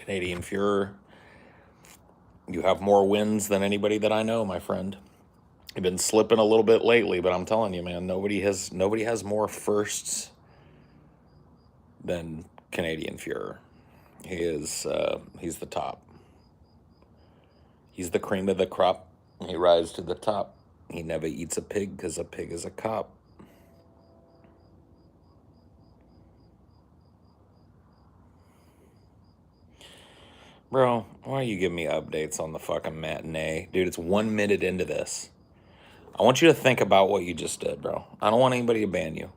Canadian Fuhrer, you have more wins than anybody that I know, my friend. You've been slipping a little bit lately, but I'm telling you, man, nobody has more firsts than Canadian Fuhrer. He's the top. He's the cream of the crop. He rises to the top. He never eats a pig because a pig is a cop. Bro, why are you giving me updates on the fucking matinee? Dude, it's 1 minute into this. I want you to think about what you just did, bro. I don't want anybody to ban you.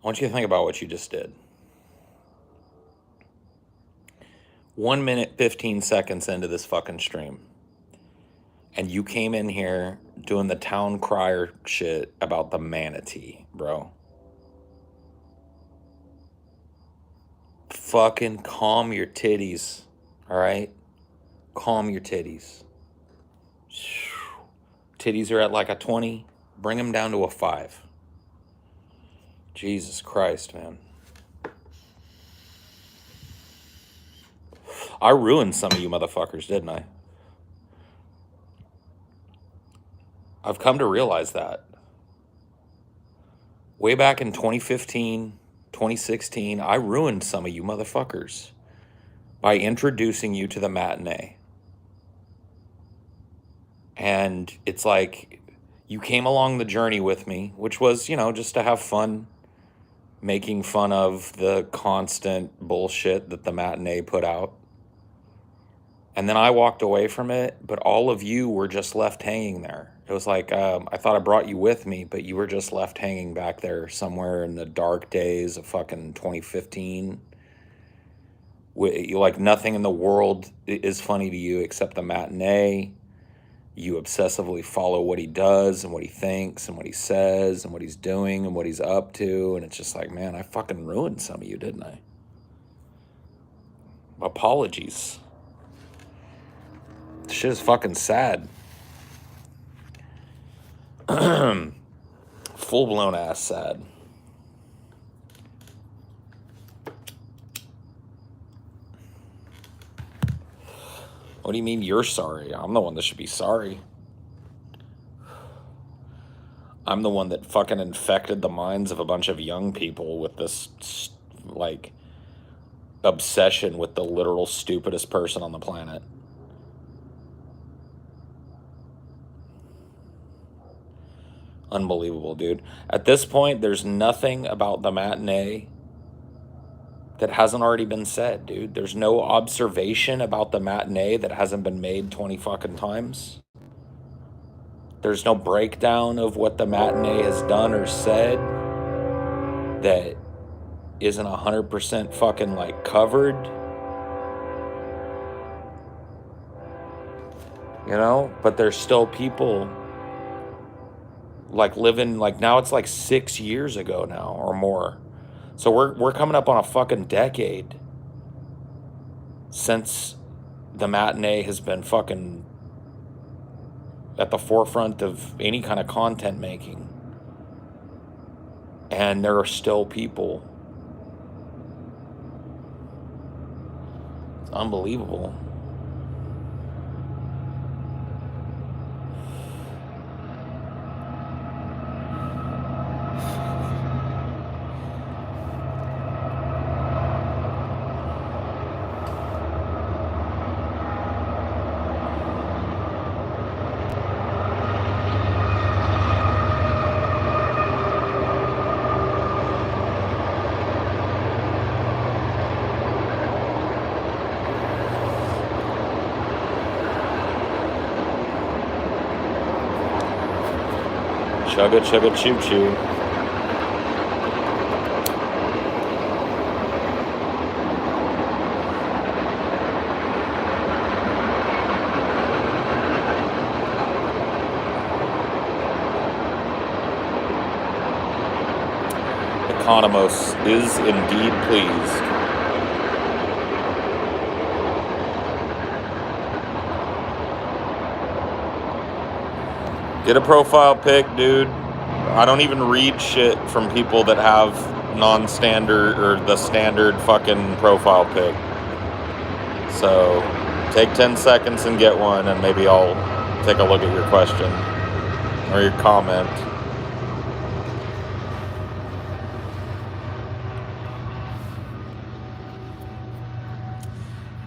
I want you to think about what you just did. 1 minute, 15 seconds into this fucking stream. And you came in here doing the town crier shit about the manatee, bro. Fucking calm your titties, all right? Calm your titties. Titties are at like a 20. Bring them down to a 5. Jesus Christ, man. I ruined some of you motherfuckers, didn't I? I've come to realize that. Way back in 2015, 2016, I ruined some of you motherfuckers by introducing you to the matinee. And it's like you came along the journey with me, which was, just to have fun, making fun of the constant bullshit that the matinee put out. And then I walked away from it, but all of you were just left hanging there. It was like, I thought I brought you with me, but you were just left hanging back there somewhere in the dark days of fucking 2015. Like nothing in the world is funny to you except the matinee. You obsessively follow what he does and what he thinks and what he says and what he's doing and what he's up to. And it's just like, man, I fucking ruined some of you, didn't I? Apologies. This shit is fucking sad. Full-blown ass sad. What do you mean you're sorry? I'm the one that should be sorry. I'm the one that fucking infected the minds of a bunch of young people with this, like, obsession with the literal stupidest person on the planet. Unbelievable, dude. At this point, there's nothing about the matinee that hasn't already been said, dude. There's no observation about the matinee that hasn't been made 20 fucking times. There's no breakdown of what the matinee has done or said that isn't 100% fucking, like, covered. But there's still people like living, like, now it's like 6 years ago now or more. So we're coming up on a fucking decade since the matinee has been fucking at the forefront of any kind of content making. And there are still people. It's unbelievable. Chugga chugga choo choo. Economos is indeed pleased. Get a profile pic, dude. I don't even read shit from people that have non-standard or the standard fucking profile pic. So take 10 seconds and get one, and maybe I'll take a look at your question or your comment.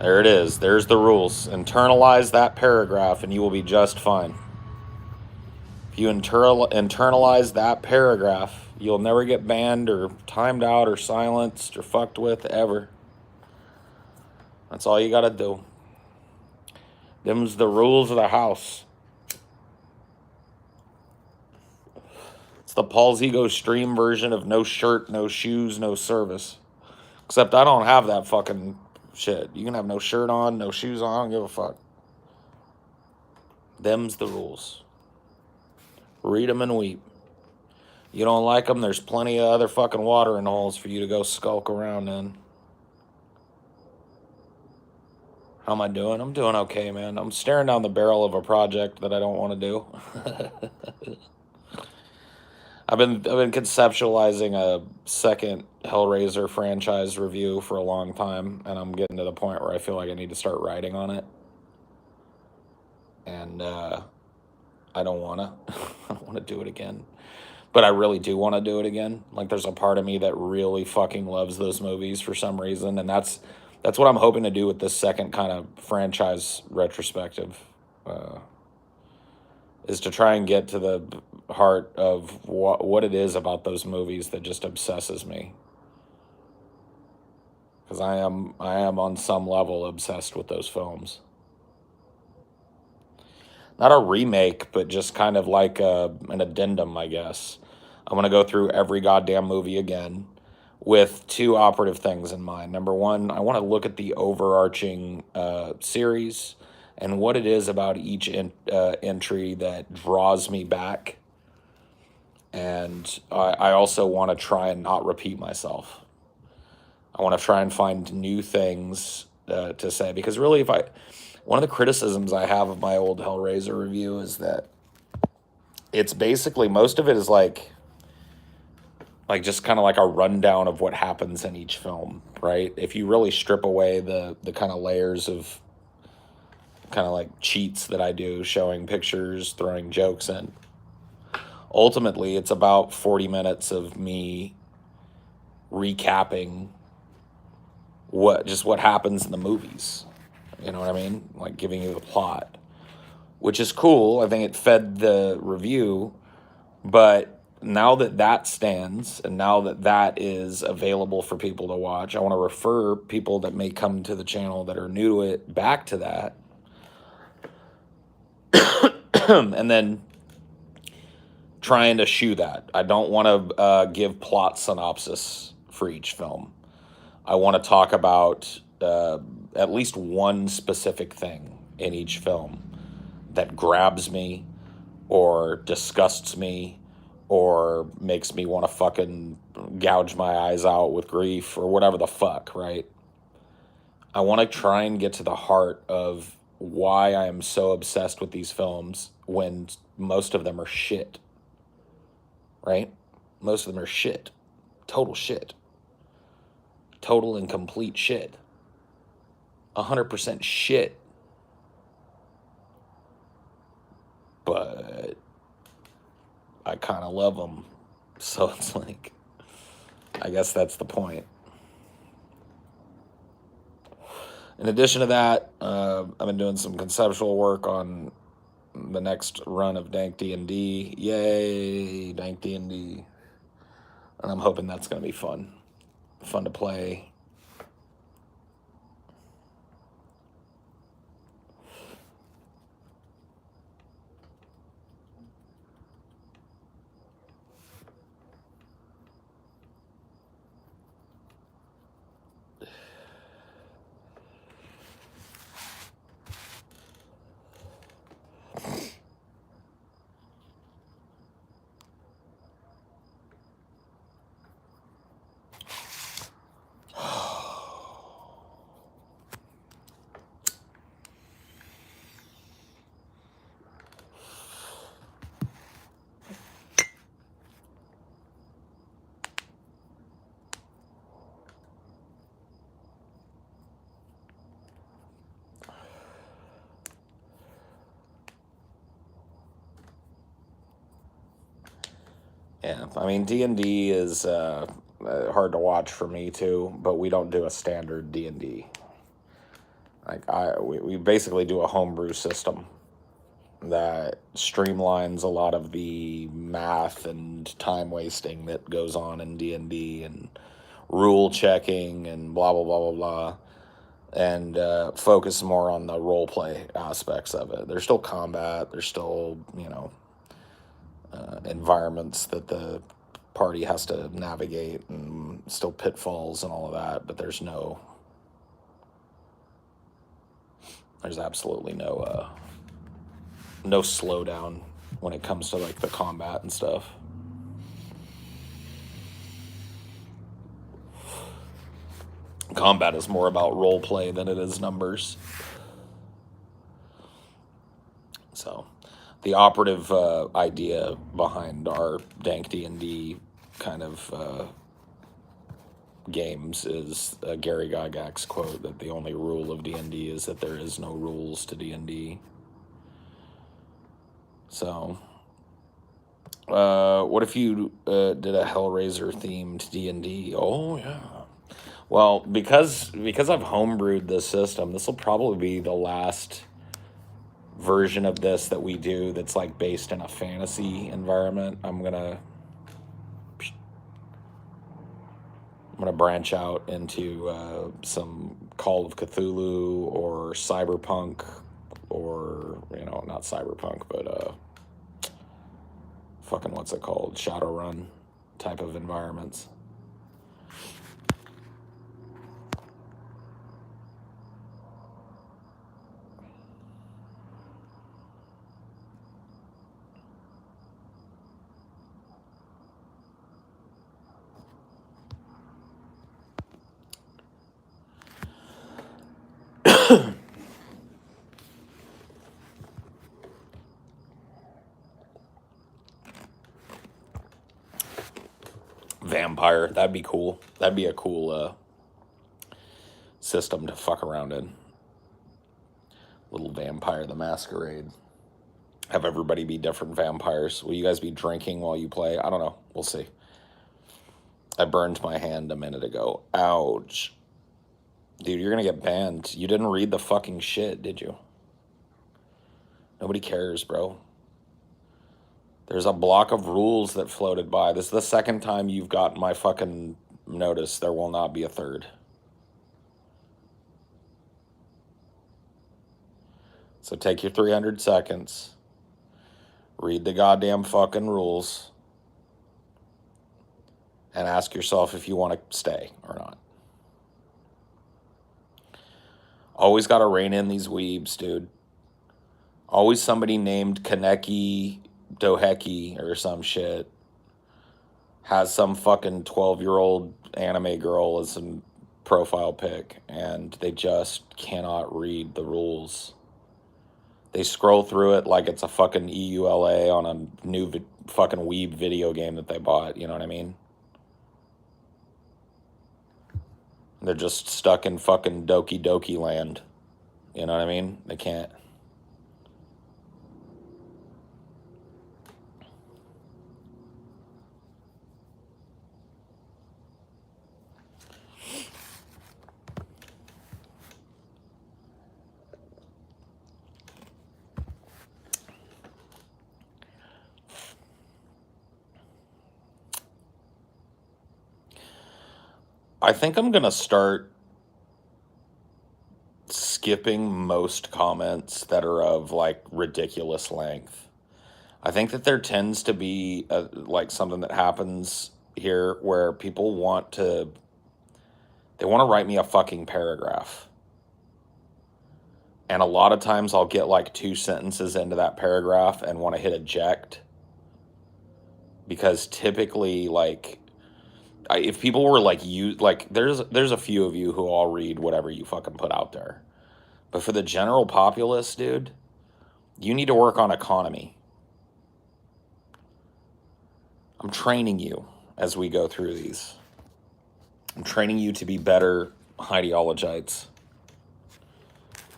There it is. There's the rules. Internalize that paragraph and you will be just fine. If you internalize that paragraph, you'll never get banned or timed out or silenced or fucked with ever. That's all you gotta do. Them's the rules of the house. It's the Paul's Ego stream version of no shirt, no shoes, no service. Except I don't have that fucking shit. You can have no shirt on, no shoes on, I don't give a fuck. Them's the rules. Read them and weep. You don't like them, there's plenty of other fucking watering holes for you to go skulk around in. How am I doing? I'm doing okay, man. I'm staring down the barrel of a project that I don't want to do. I've been conceptualizing a second Hellraiser franchise review for a long time, and I'm getting to the point where I feel like I need to start writing on it. And I don't want to. I don't want to do it again. But I really do want to do it again. Like, there's a part of me that really fucking loves those movies for some reason, and that's what I'm hoping to do with this second kind of franchise retrospective, is to try and get to the heart of what it is about those movies that just obsesses me. Because I am on some level obsessed with those films. Not a remake, but just kind of like an addendum, I guess. I'm going to go through every goddamn movie again with two operative things in mind. Number one, I want to look at the overarching series and what it is about each entry that draws me back. And I also want to try and not repeat myself. I want to try and find new things to say. Because really, one of the criticisms I have of my old Hellraiser review is that it's basically, most of it is like just kind of like a rundown of what happens in each film, right? If you really strip away the kind of layers of kind of like cheats that I do, showing pictures, throwing jokes in, ultimately it's about 40 minutes of me recapping what happens in the movies. You know what I mean? Like giving you the plot, which is cool. I think it fed the review, but now that stands, and now that is available for people to watch, I want to refer people that may come to the channel that are new to it back to that. And then trying to shoe that. I don't want to give plot synopsis for each film. I want to talk about at least one specific thing in each film that grabs me or disgusts me or makes me want to fucking gouge my eyes out with grief or whatever the fuck, right? I want to try and get to the heart of why I am so obsessed with these films when most of them are shit, right? Most of them are shit. Total shit. Total and complete shit. 100% shit. But I kind of love them. So it's like, I guess that's the point. In addition to that, I've been doing some conceptual work on the next run of Dank D&D. Yay, Dank D&D. And I'm hoping that's going to be fun. Fun to play. Yeah, I mean, D&D is hard to watch for me too, but we don't do a standard D&D. Like we basically do a homebrew system that streamlines a lot of the math and time wasting that goes on in D&D and rule checking and blah blah blah blah blah, and focus more on the role play aspects of it. There's still combat. There's still environments that the party has to navigate, and still pitfalls and all of that. But there's absolutely no slowdown when it comes to like the combat and stuff. Combat is more about role play than it is numbers. So, the operative idea behind our Dank D&D kind of games is Gary Gygax's quote that the only rule of D&D is that there is no rules to D&D. So, what if you did a Hellraiser themed D&D? Oh yeah. Well, because I've homebrewed this system, this will probably be the last version of this that we do that's like based in a fantasy environment. I'm gonna branch out into some Call of Cthulhu or cyberpunk, or not cyberpunk, but fucking what's it called, Shadowrun type of environments. Vampire, that'd be cool. That'd be a cool system to fuck around in. Little Vampire the Masquerade. Have everybody be different vampires. Will you guys be drinking while you play? I don't know. We'll see. I burned my hand a minute ago. Ouch. Dude, you're gonna get banned. You didn't read the fucking shit, did you? Nobody cares, bro. There's a block of rules that floated by. This is the second time you've got my fucking notice. There will not be a third. So take your 300 seconds. Read the goddamn fucking rules. And ask yourself if you want to stay or not. Always got to rein in these weebs, dude. Always somebody named Kaneki Doheki or some shit has some fucking 12-year-old anime girl as a profile pic, and they just cannot read the rules. They scroll through it like it's a fucking EULA on a new fucking weeb video game that they bought, you know what I mean? They're just stuck in fucking Doki Doki land, you know what I mean? They can't. I think I'm going to start skipping most comments that are of like ridiculous length. I think that there tends to be like something that happens here where people want to write me a fucking paragraph. And a lot of times I'll get like 2 sentences into that paragraph and want to hit eject. Because typically, like, if people were like you, like there's a few of you who all read whatever you fucking put out there, but for the general populace, dude, you need to work on economy. I'm training you as we go through these. I'm training you to be better Highdeologites.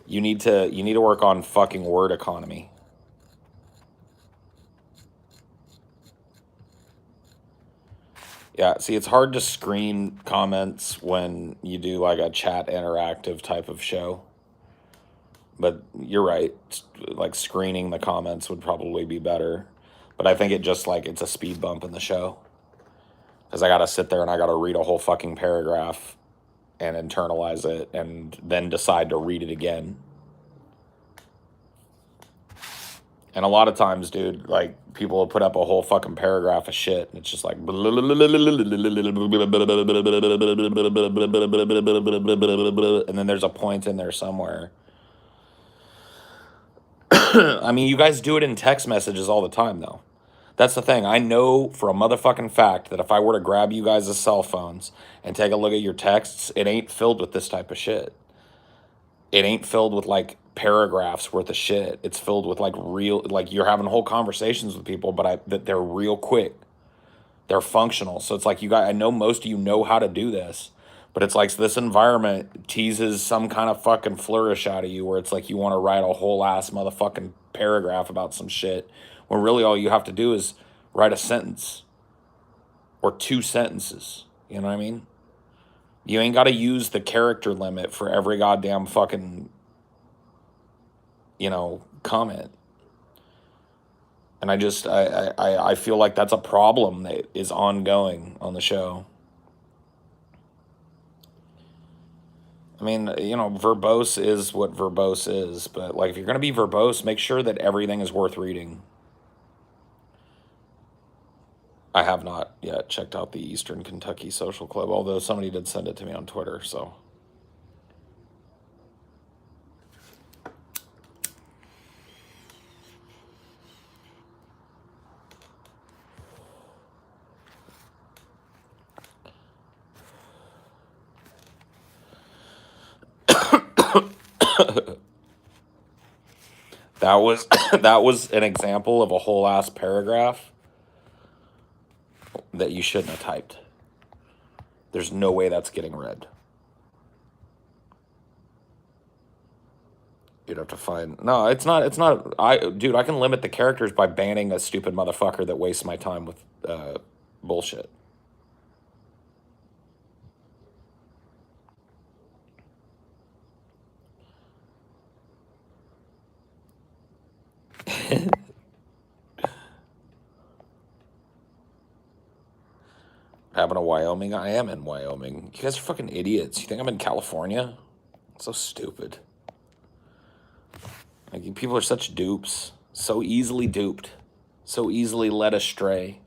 You need to work on fucking word economy. Yeah, see, it's hard to screen comments when you do like a chat interactive type of show. But you're right. Like screening the comments would probably be better. But I think it just like it's a speed bump in the show. Because I got to sit there and I got to read a whole fucking paragraph and internalize it and then decide to read it again. And a lot of times, dude, like people will put up a whole fucking paragraph of shit and it's just like, and then there's a point in there somewhere. I mean, you guys do it in text messages all the time, though. That's the thing. I know for a motherfucking fact that if I were to grab you guys' cell phones and take a look at your texts, it ain't filled with this type of shit. It ain't filled with like paragraphs worth of shit. It's filled with like real, like you're having whole conversations with people, but that they're real quick. They're functional. So it's like you guys, I know most of you know how to do this, but it's like this environment teases some kind of fucking flourish out of you where it's like you want to write a whole ass motherfucking paragraph about some shit when really all you have to do is write a sentence or 2 sentences. You know what I mean? You ain't got to use the character limit for every goddamn fucking, comment. And I feel like that's a problem that is ongoing on the show. I mean, verbose is what verbose is, but like if you're going to be verbose, make sure that everything is worth reading. I have not yet checked out the Eastern Kentucky Social Club, although somebody did send it to me on Twitter, so. That was that was an example of a whole ass paragraph that you shouldn't have typed. There's no way that's getting read. You'd have to find. No, it's not. Dude, I can limit the characters by banning a stupid motherfucker that wastes my time with bullshit. Happened to Wyoming? I am in Wyoming. You guys are fucking idiots. You think I'm in California? So stupid. Like, people are such dupes. So easily duped. So easily led astray.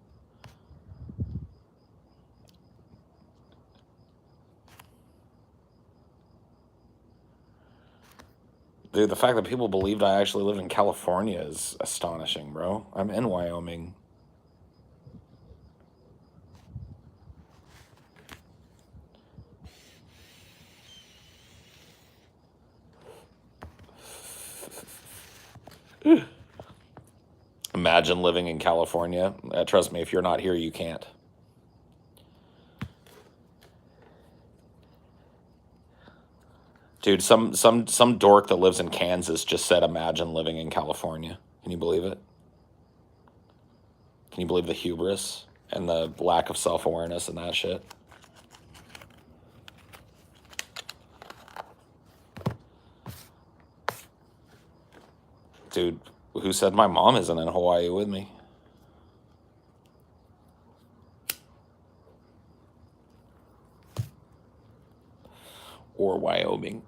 Dude, the fact that people believed I actually lived in California is astonishing, bro. I'm in Wyoming. Imagine living in California. Trust me, if you're not here, you can't. Dude, some dork that lives in Kansas just said, imagine living in California. Can you believe it? Can you believe the hubris and the lack of self-awareness and that shit? Dude, who said my mom isn't in Hawaii with me? Or Wyoming.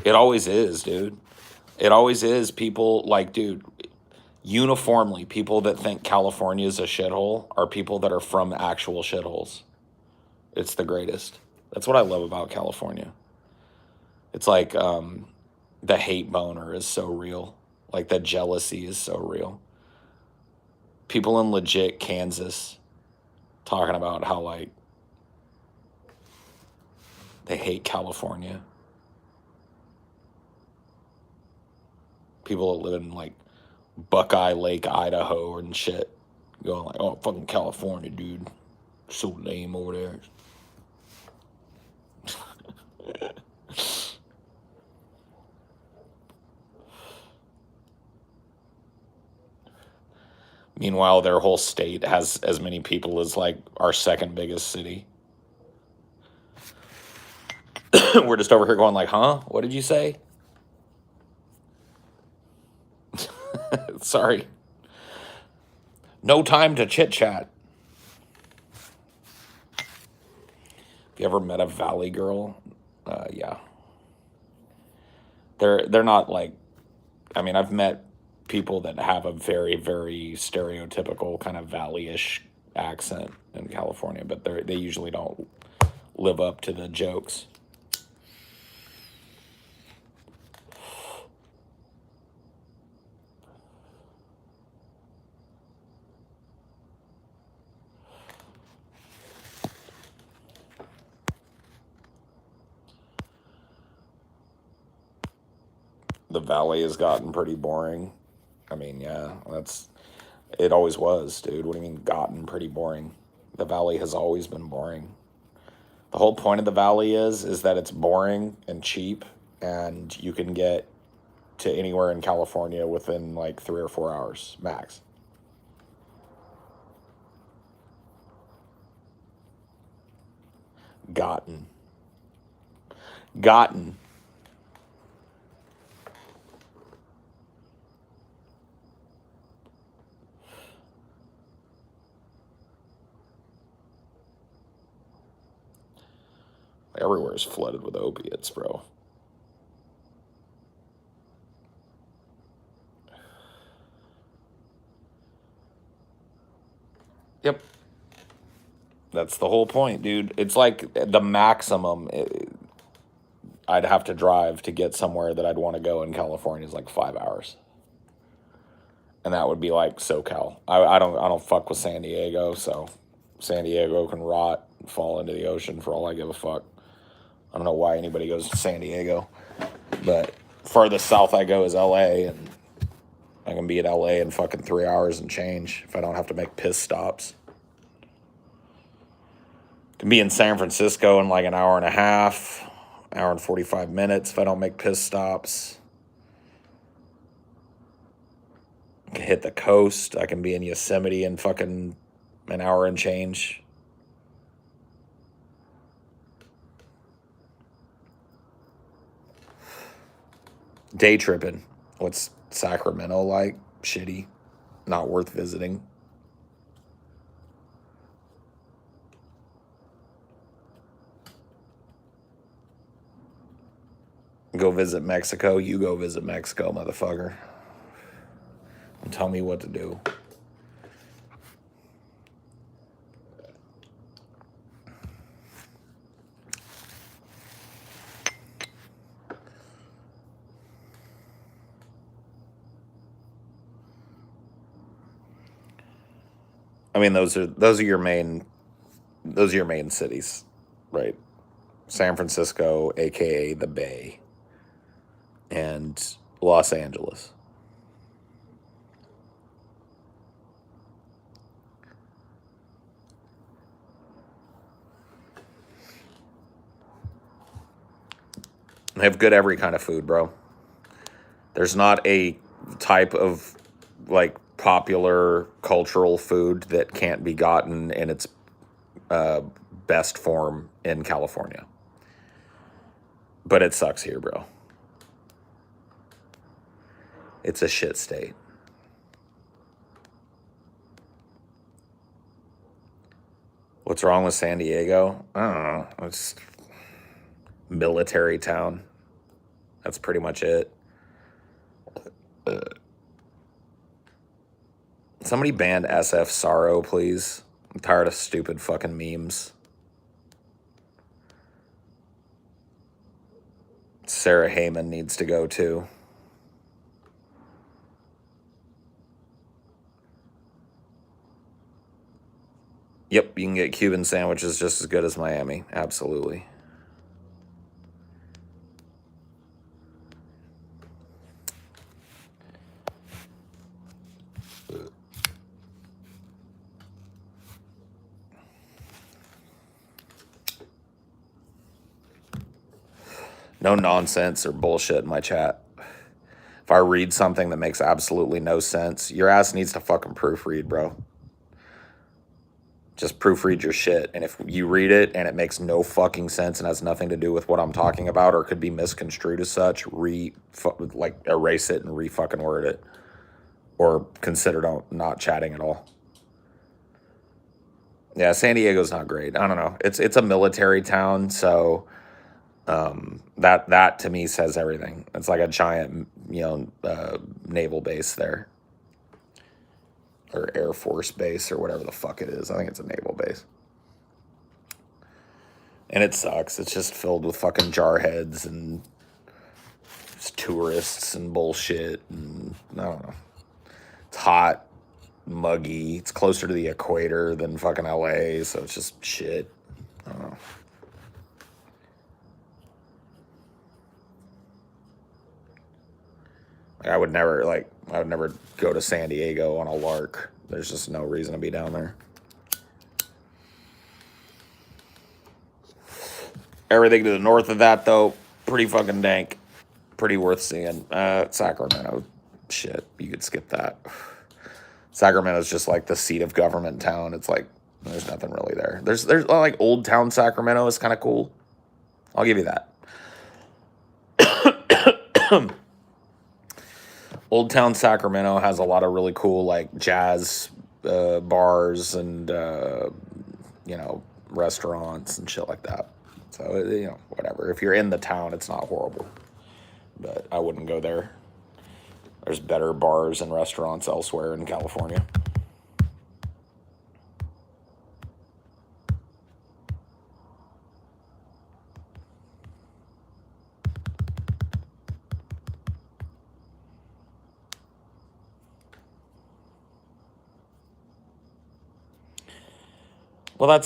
It always is, dude. It always is. People like, dude, uniformly, people that think California is a shithole are people that are from actual shitholes. It's the greatest. That's what I love about California. It's like the hate boner is so real. Like the jealousy is so real. People in legit Kansas talking about how like they hate California. People that live in like Buckeye Lake, Idaho and shit going like, oh, fucking California, dude. So lame over there. Meanwhile, their whole state has as many people as like our second biggest city. We're just over here going like, huh? What did you say? Sorry. No time to chit chat. Have you ever met a valley girl? Yeah. They're not like, I mean, I've met people that have a very, very stereotypical kind of valley-ish accent in California, but they usually don't live up to the jokes. The valley has gotten pretty boring. I mean, yeah, it always was, dude. What do you mean gotten pretty boring? The valley has always been boring. The whole point of the valley is that it's boring and cheap, and you can get to anywhere in California within like 3 or 4 hours max. Gotten. Everywhere is flooded with opiates, bro. Yep. That's the whole point, dude. It's like the maximum I'd have to drive to get somewhere that I'd want to go in California is like 5 hours. And that would be like SoCal. I don't fuck with San Diego, so San Diego can rot and fall into the ocean for all I give a fuck. I don't know why anybody goes to San Diego, but furthest south I go is LA, and I can be at LA in fucking 3 hours and change if I don't have to make piss stops. Can be in San Francisco in like an hour and a half, hour and 45 minutes if I don't make piss stops. I can hit the coast. I can be in Yosemite in fucking an hour and change. Day tripping. What's Sacramento like? Shitty. Not worth visiting. Go visit Mexico. You go visit Mexico, motherfucker. And tell me what to do. I mean, those are your main cities, right? San Francisco, aka the Bay, and Los Angeles. They have good every kind of food, bro. There's not a type of like popular cultural food that can't be gotten in its best form in California. But it sucks here, bro. It's a shit state. What's wrong with San Diego? I don't know. It's military town. That's pretty much it. Somebody ban SF Sorrow, please. I'm tired of stupid fucking memes. Sarah Heyman needs to go too. Yep, you can get Cuban sandwiches just as good as Miami. Absolutely. No nonsense or bullshit in my chat. If I read something that makes absolutely no sense, your ass needs to fucking proofread, bro. Just proofread your shit. And if you read it and it makes no fucking sense and has nothing to do with what I'm talking about or could be misconstrued as such, erase it and re-fucking word it. Or consider not chatting at all. Yeah, San Diego's not great. I don't know. It's a military town, so that to me says everything. It's like a giant, naval base there. Or Air Force base or whatever the fuck it is. I think it's a naval base. And it sucks. It's just filled with fucking jarheads and just tourists and bullshit. And I don't know. It's hot, muggy. It's closer to the equator than fucking LA, so it's just shit. I don't know. I would never go to San Diego on a lark. There's just no reason to be down there. Everything to the north of that, though, pretty fucking dank. Pretty worth seeing. Sacramento, shit, you could skip that. Sacramento's just like the seat of government town. It's like, there's nothing really there. There's like Old Town Sacramento is kind of cool. I'll give you that. Old Town Sacramento has a lot of really cool like jazz bars and restaurants and shit like that. So whatever. If you're in the town, it's not horrible, but I wouldn't go there. There's better bars and restaurants elsewhere in California. Well, I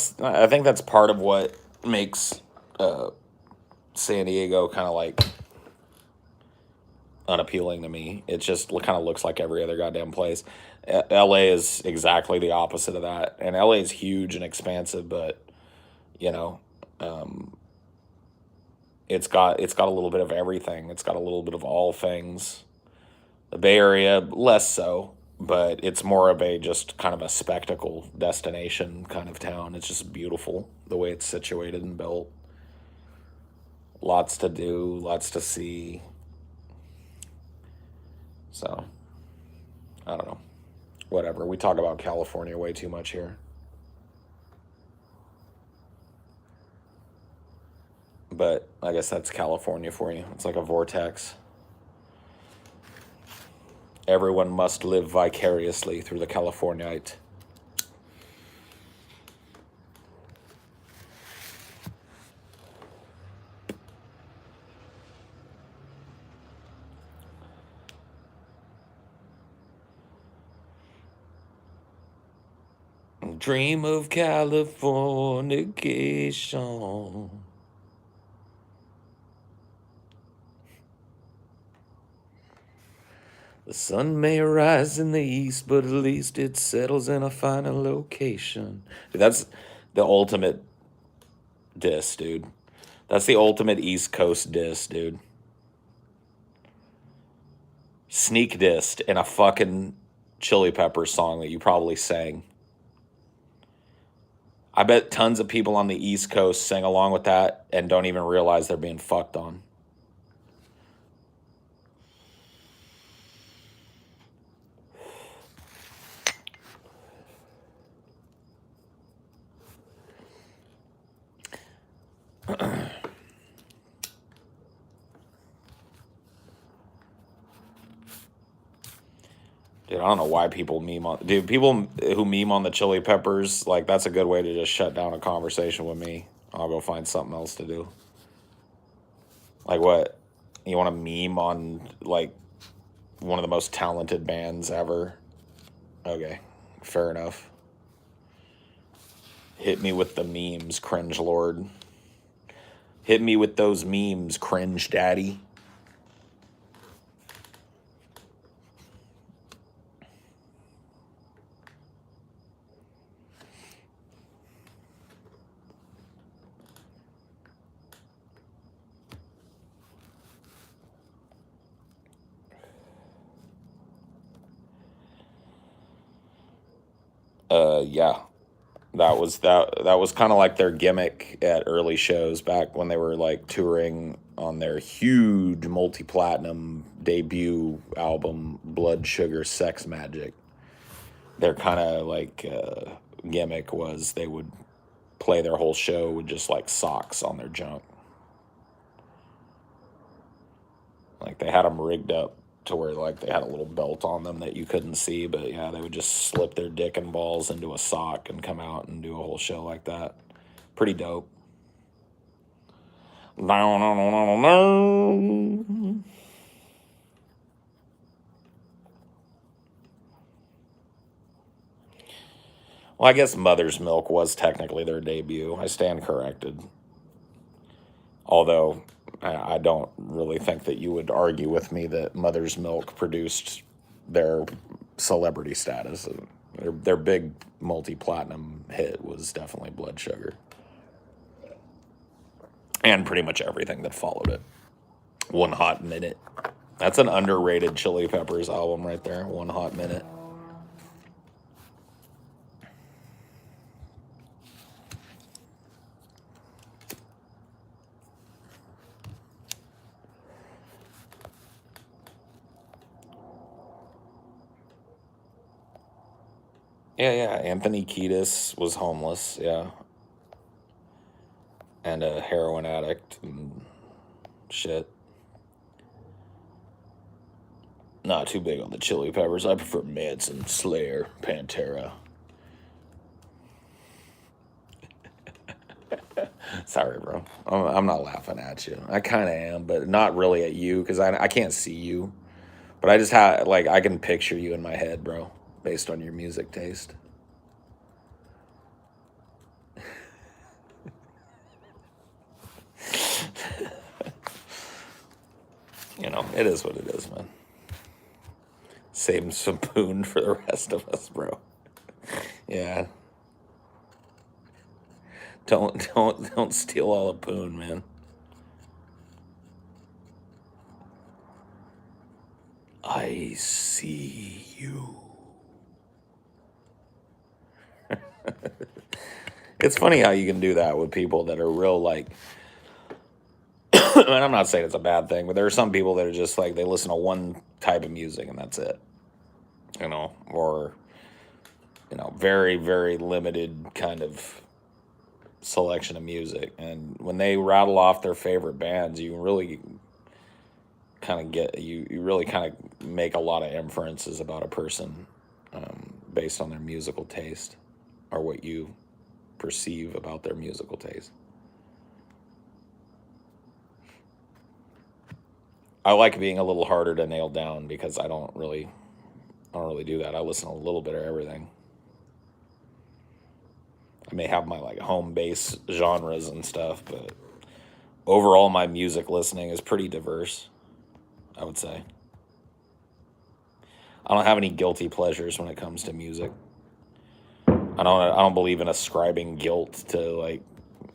think that's part of what makes San Diego kind of like unappealing to me. It just kind of looks like every other goddamn place. LA is exactly the opposite of that. And LA is huge and expansive, but it's got a little bit of everything. It's got a little bit of all things. The Bay Area, less so, but it's more of a just kind of a spectacle destination kind of town. It's just beautiful the way it's situated and built. Lots to do, lots to see. So, I don't know. Whatever. We talk about California way too much here. But I guess that's California for you. It's like a vortex. Everyone must live vicariously through the Californite. Dream of Californication. The sun may rise in the east, but at least it settles in a final location. Dude, that's the ultimate diss, dude. That's the ultimate East Coast diss, dude. Sneak dissed in a fucking Chili Peppers song that you probably sang. I bet tons of people on the East Coast sing along with that and don't even realize they're being fucked on. Dude, I don't know why people meme on... Dude, people who meme on the Chili Peppers, like, that's a good way to just shut down a conversation with me. I'll go find something else to do. Like, what? You want to meme on, like, one of the most talented bands ever? Okay, fair enough. Hit me with the memes, cringe lord. Hit me with those memes, cringe daddy. Yeah, that was kind of like their gimmick at early shows back when they were like touring on their huge multi-platinum debut album, Blood Sugar Sex Magic. Their kind of like gimmick was they would play their whole show with just like socks on their junk. Like they had them rigged up to where like they had a little belt on them that you couldn't see, but yeah, they would just slip their dick and balls into a sock and come out and do a whole show like that. Pretty dope. Well, I guess Mother's Milk was technically their debut. I stand corrected. Although I don't really think that you would argue with me that Mother's Milk produced their celebrity status. Their big multi-platinum hit was definitely Blood Sugar. And pretty much everything that followed it. One Hot Minute. That's an underrated Chili Peppers album right there. One Hot Minute. Yeah. Anthony Kiedis was homeless, yeah. And a heroin addict and shit. Not too big on the Chili Peppers. I prefer Manson, Slayer, Pantera. Sorry, bro. I'm not laughing at you. I kind of am, but not really at you because I can't see you. But I just have, like, I can picture you in my head, bro, based on your music taste. You know, it is what it is, man. Save some poon for the rest of us, bro. Yeah. Don't steal all the poon, man. I see you. It's funny how you can do that with people that are real, like, and I'm not saying it's a bad thing, but there are some people that are just like, they listen to one type of music and that's it. You know, or, you know, very, very limited kind of selection of music. And when they rattle off their favorite bands, you really kind of get, you really kind of make a lot of inferences about a person based on their musical taste or what you perceive about their musical taste. I like being a little harder to nail down because I don't really do that. I listen to a little bit of everything. I may have my like home base genres and stuff, but overall my music listening is pretty diverse, I would say. I don't have any guilty pleasures when it comes to music. I don't believe in ascribing guilt to like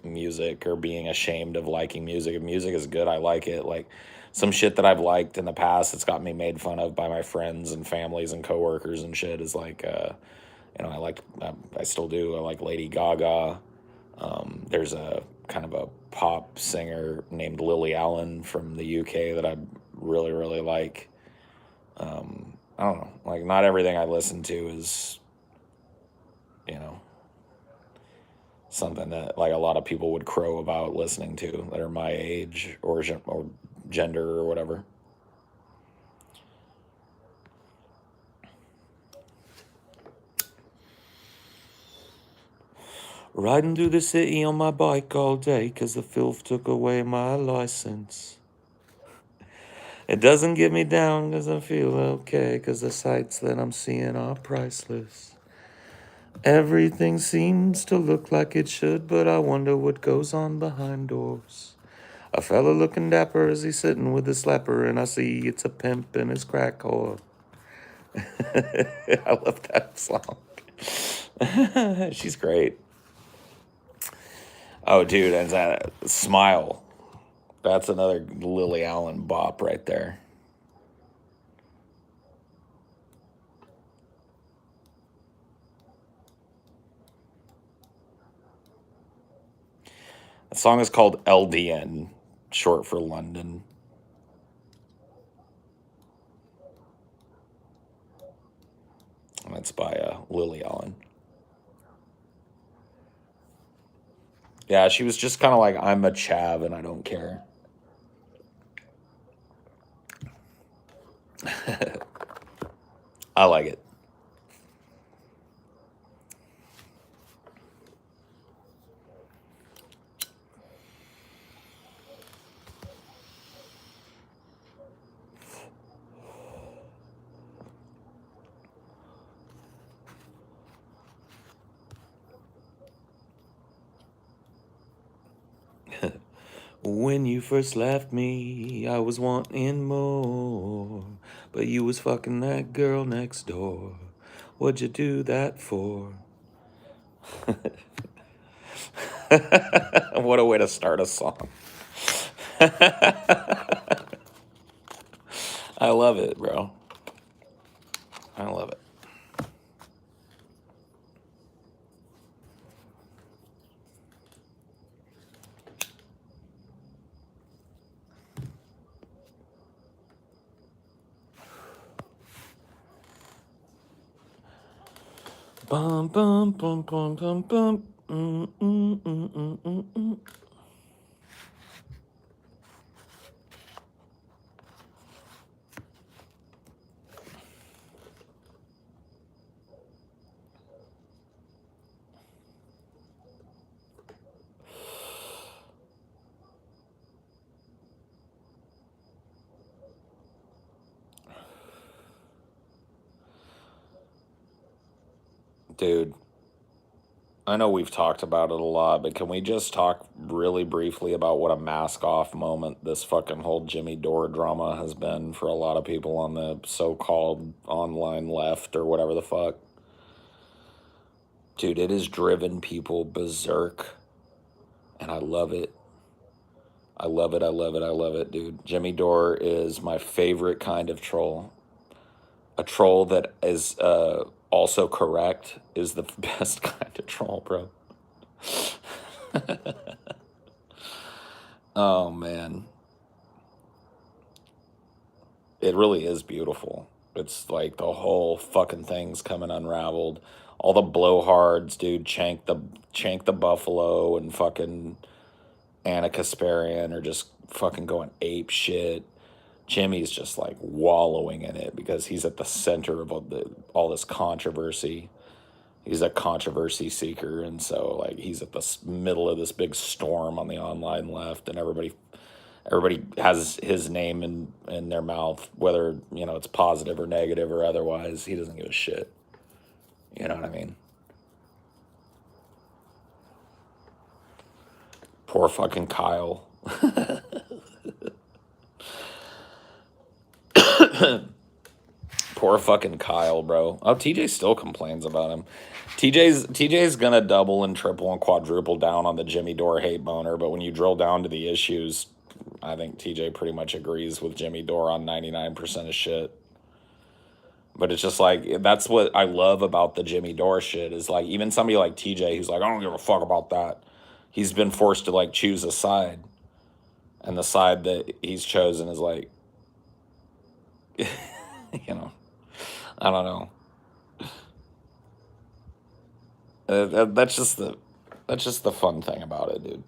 music or being ashamed of liking music. If music is good, I like it. Like some shit that I've liked in the past that's got me made fun of by my friends and families and coworkers and shit is like you know, I still do. I like Lady Gaga. There's a kind of a pop singer named Lily Allen from the UK that I really, really like. I don't know. Like, not everything I listen to is, you know, something that like a lot of people would crow about listening to that are my age or gender or whatever. Riding through the city on my bike all day 'cause the filth took away my license. It doesn't get me down 'cause I feel okay 'cause the sights that I'm seeing are priceless. Everything seems to look like it should, but I wonder what goes on behind doors. A fella looking dapper as he's sitting with a slapper, and I see it's a pimp and his crack whore. I love that song. She's great. Oh, dude, and that Smile. That's another Lily Allen bop right there. The song is called LDN, short for London. And it's by Lily Allen. Yeah, she was just kind of like, I'm a chav and I don't care. I like it. When you first left me, I was wanting more, but you was fucking that girl next door. What'd you do that for? What a way to start a song. I love it, bro. I love it. Bum bum bum bum bum bum. Dude, I know we've talked about it a lot, but can we just talk really briefly about what a mask off moment this fucking whole Jimmy Dore drama has been for a lot of people on the so-called online left or whatever the fuck? Dude, it has driven people berserk, and I love it. I love it, I love it, I love it, dude. Jimmy Dore is my favorite kind of troll. A troll that is also correct is the best kind of troll, bro. Oh, man. It really is beautiful. It's like the whole fucking thing's coming unraveled. All the blowhards, dude, Chank the Buffalo and fucking Anna Kasparian are just fucking going ape shit. Jimmy's just like wallowing in it because he's at the center of all this controversy. He's a controversy seeker, and so like he's at the middle of this big storm on the online left, and everybody has his name in their mouth, whether it's positive or negative or otherwise. He doesn't give a shit. You know what I mean? Poor fucking Kyle. Poor fucking Kyle, bro. Oh, TJ still complains about him. TJ's gonna double and triple and quadruple down on the Jimmy Dore hate boner, but when you drill down to the issues, I think TJ pretty much agrees with Jimmy Dore on 99% of shit. But it's just like, that's what I love about the Jimmy Dore shit, is like, even somebody like TJ who's like, I don't give a fuck about that. He's been forced to like choose a side. And the side that he's chosen is like, I don't know. That's just the fun thing about it, dude.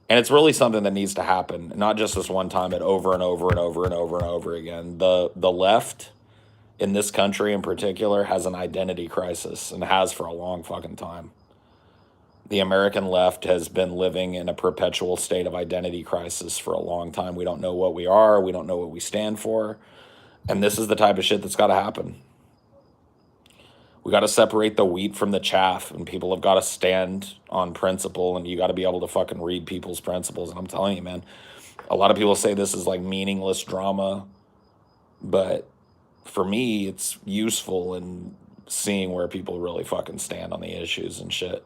And it's really something that needs to happen, not just this one time, but over and over and over and over and over again. The left in this country in particular has an identity crisis, and has for a long fucking time. The American left has been living in a perpetual state of identity crisis for a long time. We don't know what we are. We don't know what we stand for. And this is the type of shit that's got to happen. We got to separate the wheat from the chaff, and people have got to stand on principle, and you got to be able to fucking read people's principles. And I'm telling you, man, a lot of people say this is like meaningless drama, but for me, it's useful in seeing where people really fucking stand on the issues and shit.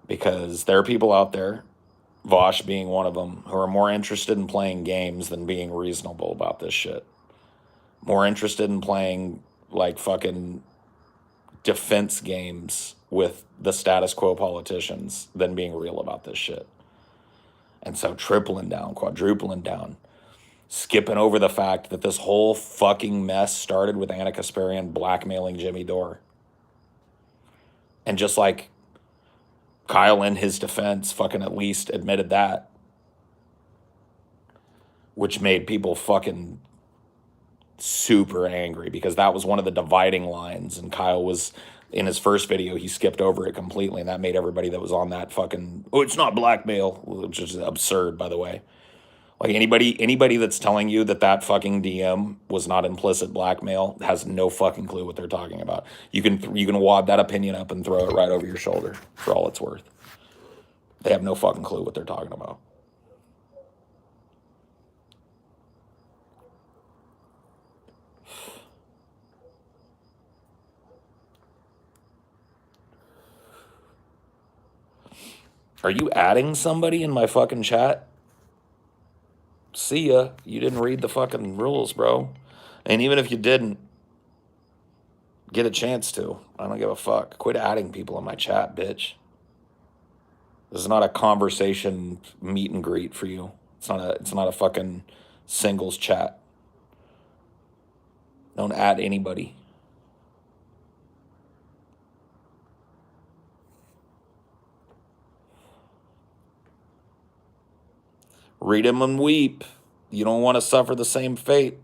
Because there are people out there, Vosh being one of them, who are more interested in playing games than being reasonable about this shit. More interested in playing like fucking defense games with the status quo politicians than being real about this shit. And so tripling down, quadrupling down, skipping over the fact that this whole fucking mess started with Anna Kasparian blackmailing Jimmy Dore. And just like Kyle in his defense fucking at least admitted that, which made people fucking super angry because that was one of the dividing lines. And Kyle was in his first video, he skipped over it completely, and that made everybody that was on that fucking, oh, it's not blackmail, which is absurd, by the way. Like anybody that's telling you that that fucking DM was not implicit blackmail has no fucking clue what they're talking about. You can wad that opinion up and throw it right over your shoulder for all it's worth. They have no fucking clue what they're talking about. Are you adding somebody in my fucking chat? See ya. You didn't read the fucking rules, bro. And even if you didn't, get a chance to. I don't give a fuck. Quit adding people in my chat, bitch. This is not a conversation meet and greet for you. It's not a fucking singles chat. Don't add anybody. Read him and weep. You don't want to suffer the same fate.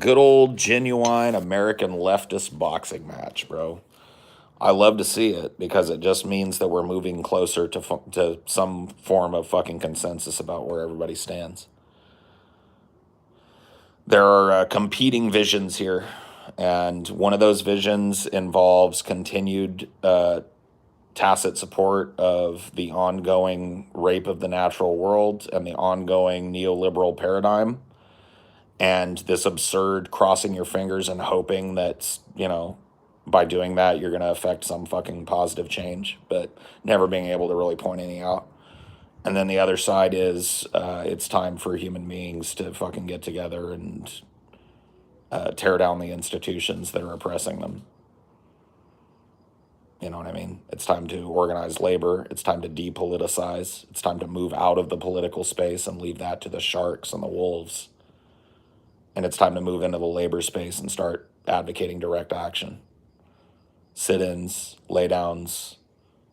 Good old, genuine American leftist boxing match, bro. I love to see it because it just means that we're moving closer to some form of fucking consensus about where everybody stands. There are competing visions here, and one of those visions involves continued tacit support of the ongoing rape of the natural world and the ongoing neoliberal paradigm, and this absurd crossing your fingers and hoping that, you know, by doing that you're going to affect some fucking positive change, but never being able to really point any out. And then the other side is it's time for human beings to fucking get together and tear down the institutions that are oppressing them. You know what I mean? It's time to organize labor. It's time to depoliticize. It's time to move out of the political space and leave that to the sharks and the wolves. And it's time to move into the labor space and start advocating direct action. Sit-ins, laydowns,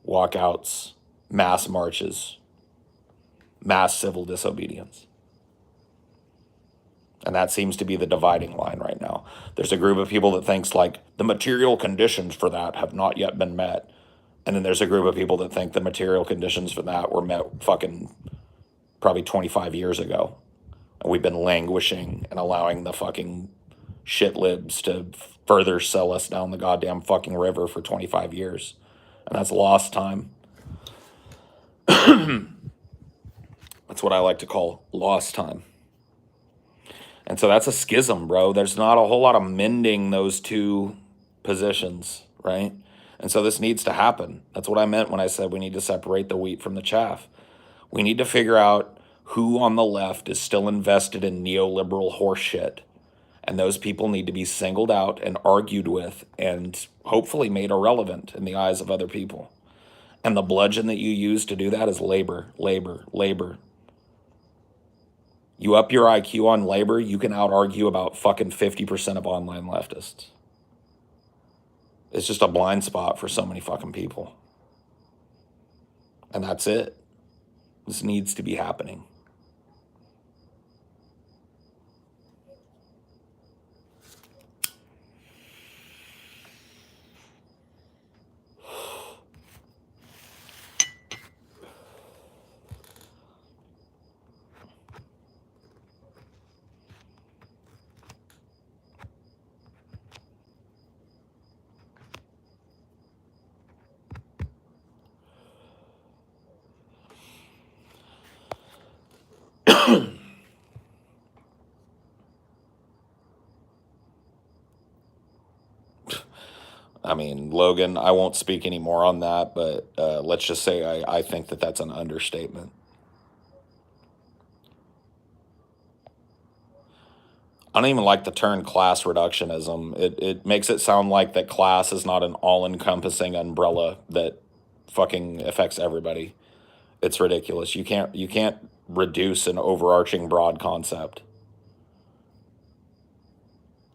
walkouts, mass marches, mass civil disobedience. And that seems to be the dividing line right now. There's a group of people that thinks like the material conditions for that have not yet been met. And then there's a group of people that think the material conditions for that were met fucking probably 25 years ago. And we've been languishing and allowing the fucking shit libs to further sell us down the goddamn fucking river for 25 years. And that's lost time. That's what I like to call lost time. And so that's a schism, bro. There's not a whole lot of mending those two positions, right? And so this needs to happen. That's what I meant when I said we need to separate the wheat from the chaff. We need to figure out who on the left is still invested in neoliberal horseshit. And those people need to be singled out and argued with and hopefully made irrelevant in the eyes of other people. And the bludgeon that you use to do that is labor, labor, labor. You up your IQ on labor, you can out-argue about fucking 50% of online leftists. It's just a blind spot for so many fucking people. And that's it. This needs to be happening. I mean, Logan, I won't speak any more on that, but let's just say I think that that's an understatement. I don't even like the term class reductionism. It makes it sound like that class is not an all-encompassing umbrella that fucking affects everybody. It's ridiculous. You can't reduce an overarching broad concept.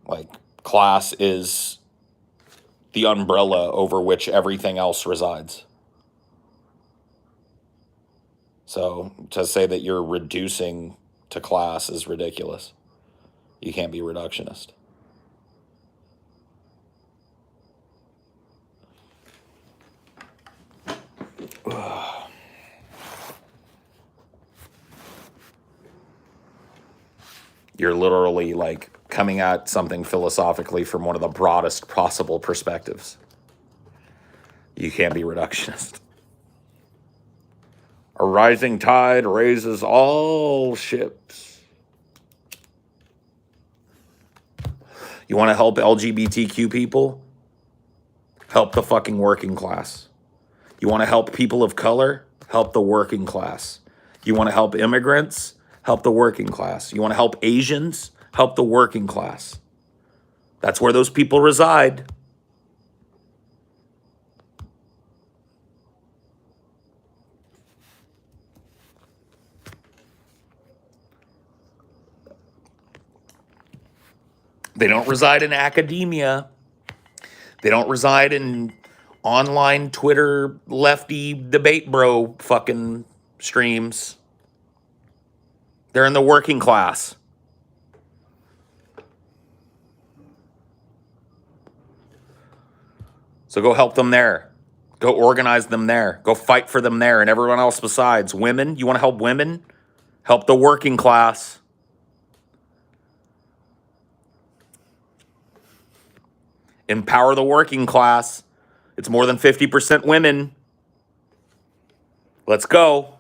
Like, class is the umbrella over which everything else resides. So to say that you're reducing to class is ridiculous. You can't be reductionist. You're literally like coming at something philosophically from one of the broadest possible perspectives. You can't be reductionist. A rising tide raises all ships. You want to help LGBTQ people? Help the fucking working class. You want to help people of color? Help the working class. You want to help immigrants? Help the working class. You want to help Asians? Help the working class. That's where those people reside. They don't reside in academia. They don't reside in online Twitter lefty debate bro fucking streams. They're in the working class. So go help them there. Go organize them there. Go fight for them there and everyone else besides. Women, you want to help women? Help the working class. Empower the working class. It's more than 50% women. Let's go.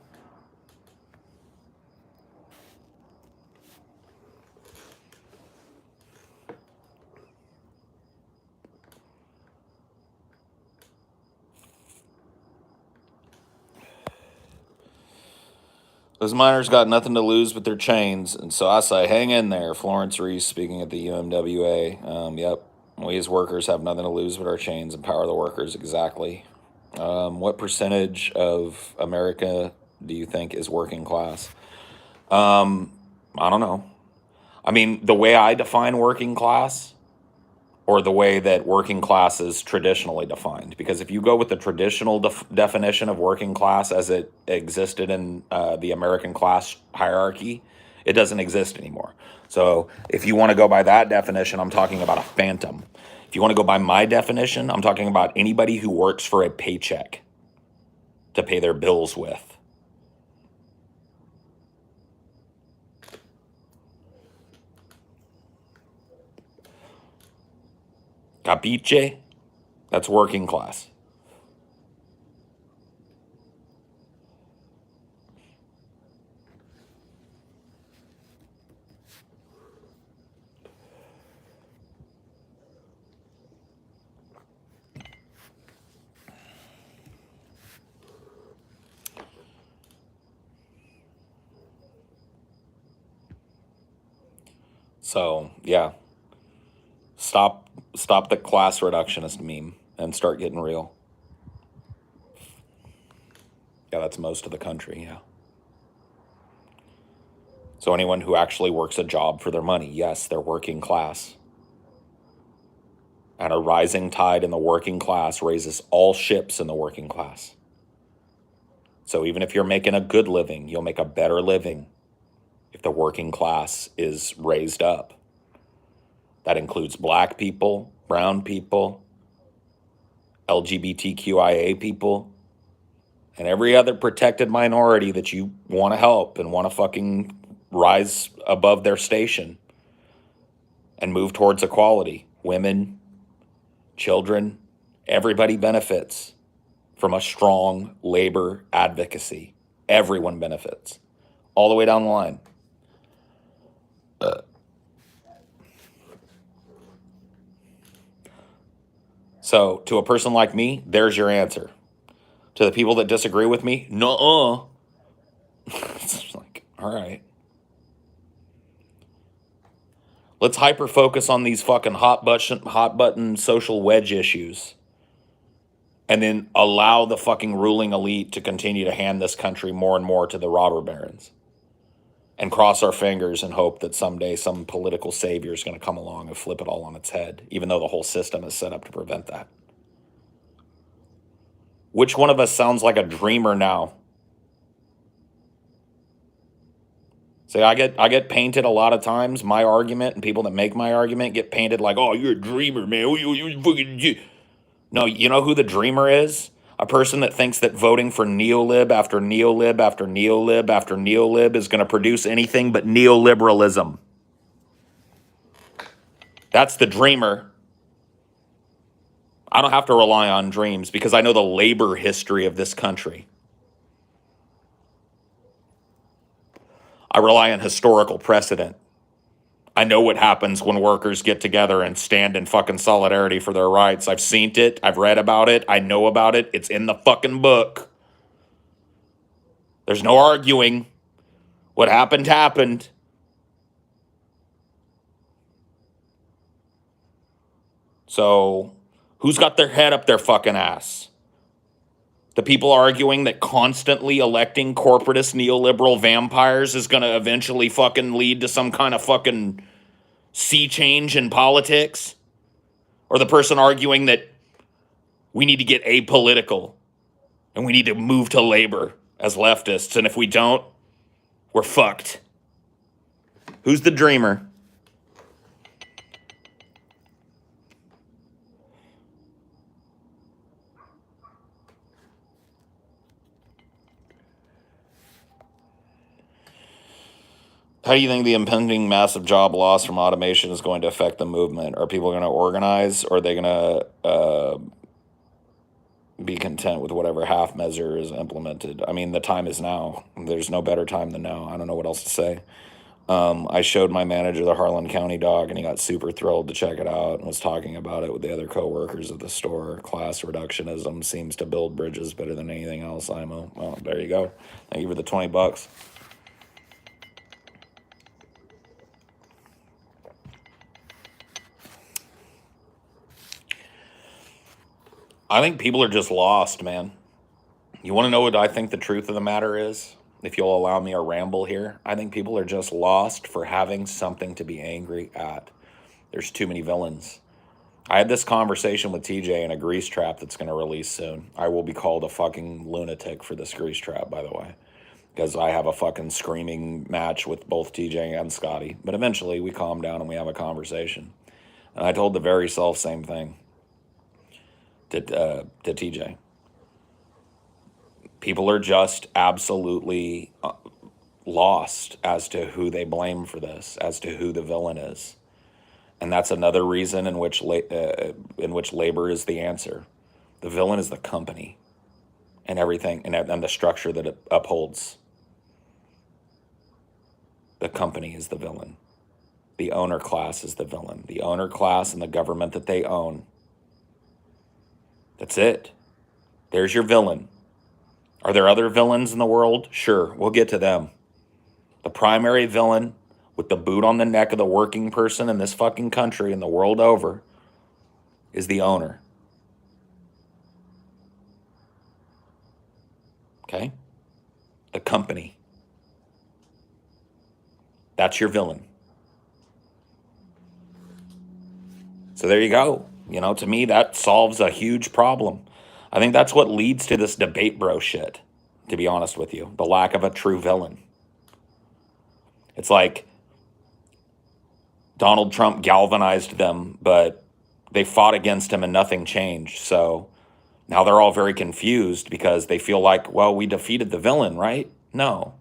Those miners got nothing to lose but their chains, and so I say, hang in there. Florence Reese speaking at the UMWA. Yep, we as workers have nothing to lose but our chains. Empower the workers, exactly. What percentage of America do you think is working class? I don't know. I mean, the way I define working class, or the way that working class is traditionally defined. Because if you go with the traditional definition of working class as it existed in the American class hierarchy, it doesn't exist anymore. So if you want to go by that definition, I'm talking about a phantom. If you want to go by my definition, I'm talking about anybody who works for a paycheck to pay their bills with. Capiche? That's working class. So, yeah. Stop the class reductionist meme and start getting real. Yeah, that's most of the country, yeah. So anyone who actually works a job for their money, yes, they're working class. And a rising tide in the working class raises all ships in the working class. So even if you're making a good living, you'll make a better living if the working class is raised up. That includes black people, brown people, LGBTQIA people, and every other protected minority that you want to help and want to fucking rise above their station and move towards equality. Women, children, everybody benefits from a strong labor advocacy. Everyone benefits, all the way down the line. So to a person like me, there's your answer. To the people that disagree with me, nuh-uh. It's like, all right. Let's hyper focus on these fucking hot button social wedge issues, and then allow the fucking ruling elite to continue to hand this country more and more to the robber barons, and cross our fingers and hope that someday some political savior is going to come along and flip it all on its head, even though the whole system is set up to prevent that. Which one of us sounds like a dreamer now? See, I get painted a lot of times. My argument and people that make my argument get painted like, "Oh, you're a dreamer, man. You fucking." No, you know who the dreamer is? A person that thinks that voting for neolib after neolib after neolib after neolib is going to produce anything but neoliberalism. That's the dreamer. I don't have to rely on dreams because I know the labor history of this country. I rely on historical precedent. I know what happens when workers get together and stand in fucking solidarity for their rights. I've seen it. I've read about it. I know about it. It's in the fucking book. There's no arguing. What happened, happened. So, who's got their head up their fucking ass? The people arguing that constantly electing corporatist neoliberal vampires is going to eventually fucking lead to some kind of fucking sea change in politics? Or the person arguing that we need to get apolitical and we need to move to labor as leftists, and if we don't, we're fucked? Who's the dreamer? How do you think the impending massive job loss from automation is going to affect the movement? Are people going to organize, or are they going to be content with whatever half measure is implemented? I mean, the time is now. There's no better time than now. I don't know what else to say. I showed my manager the Harlan County dog, and he got super thrilled to check it out and was talking about it with the other coworkers at the store. Class reductionism seems to build bridges better than anything else, IMO. Well, there you go. Thank you for the $20. I think people are just lost, man. You want to know what I think the truth of the matter is? If you'll allow me a ramble here, I think people are just lost for having something to be angry at. There's too many villains. I had this conversation with TJ in a grease trap that's going to release soon. I will be called a fucking lunatic for this grease trap, by the way, because I have a fucking screaming match with both TJ and Scotty. But eventually we calm down and we have a conversation. And I told the very self same thing to TJ. People are just absolutely lost as to who they blame for this, as to who the villain is. And that's another reason in which labor is the answer. The villain is the company and everything, and the structure that it upholds. The company is the villain. The owner class is the villain. The owner class and the government that they own. That's it. There's your villain. Are there other villains in the world? Sure, we'll get to them. The primary villain with the boot on the neck of the working person in this fucking country and the world over is the owner. Okay? The company. That's your villain. So there you go. You know, to me, that solves a huge problem. I think that's what leads to this debate bro shit, to be honest with you. The lack of a true villain. It's like Donald Trump galvanized them, but they fought against him and nothing changed. So now they're all very confused because they feel like, well, we defeated the villain, right? No.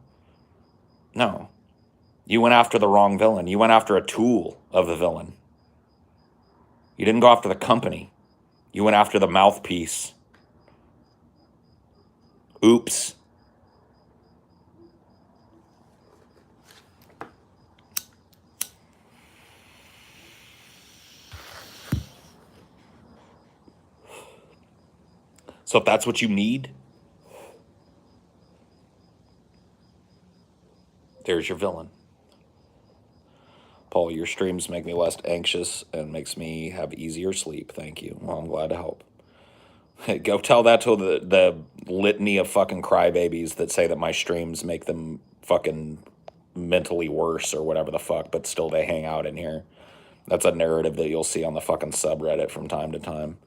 You went after the wrong villain. You went after a tool of the villain. You didn't go after the company. You went after the mouthpiece. Oops. So if that's what you need, there's your villain. Paul, your streams make me less anxious and makes me have easier sleep. Thank you. Well, I'm glad to help. Go tell that to the litany of fucking crybabies that say that my streams make them fucking mentally worse or whatever the fuck, but still they hang out in here. That's a narrative that you'll see on the fucking subreddit from time to time.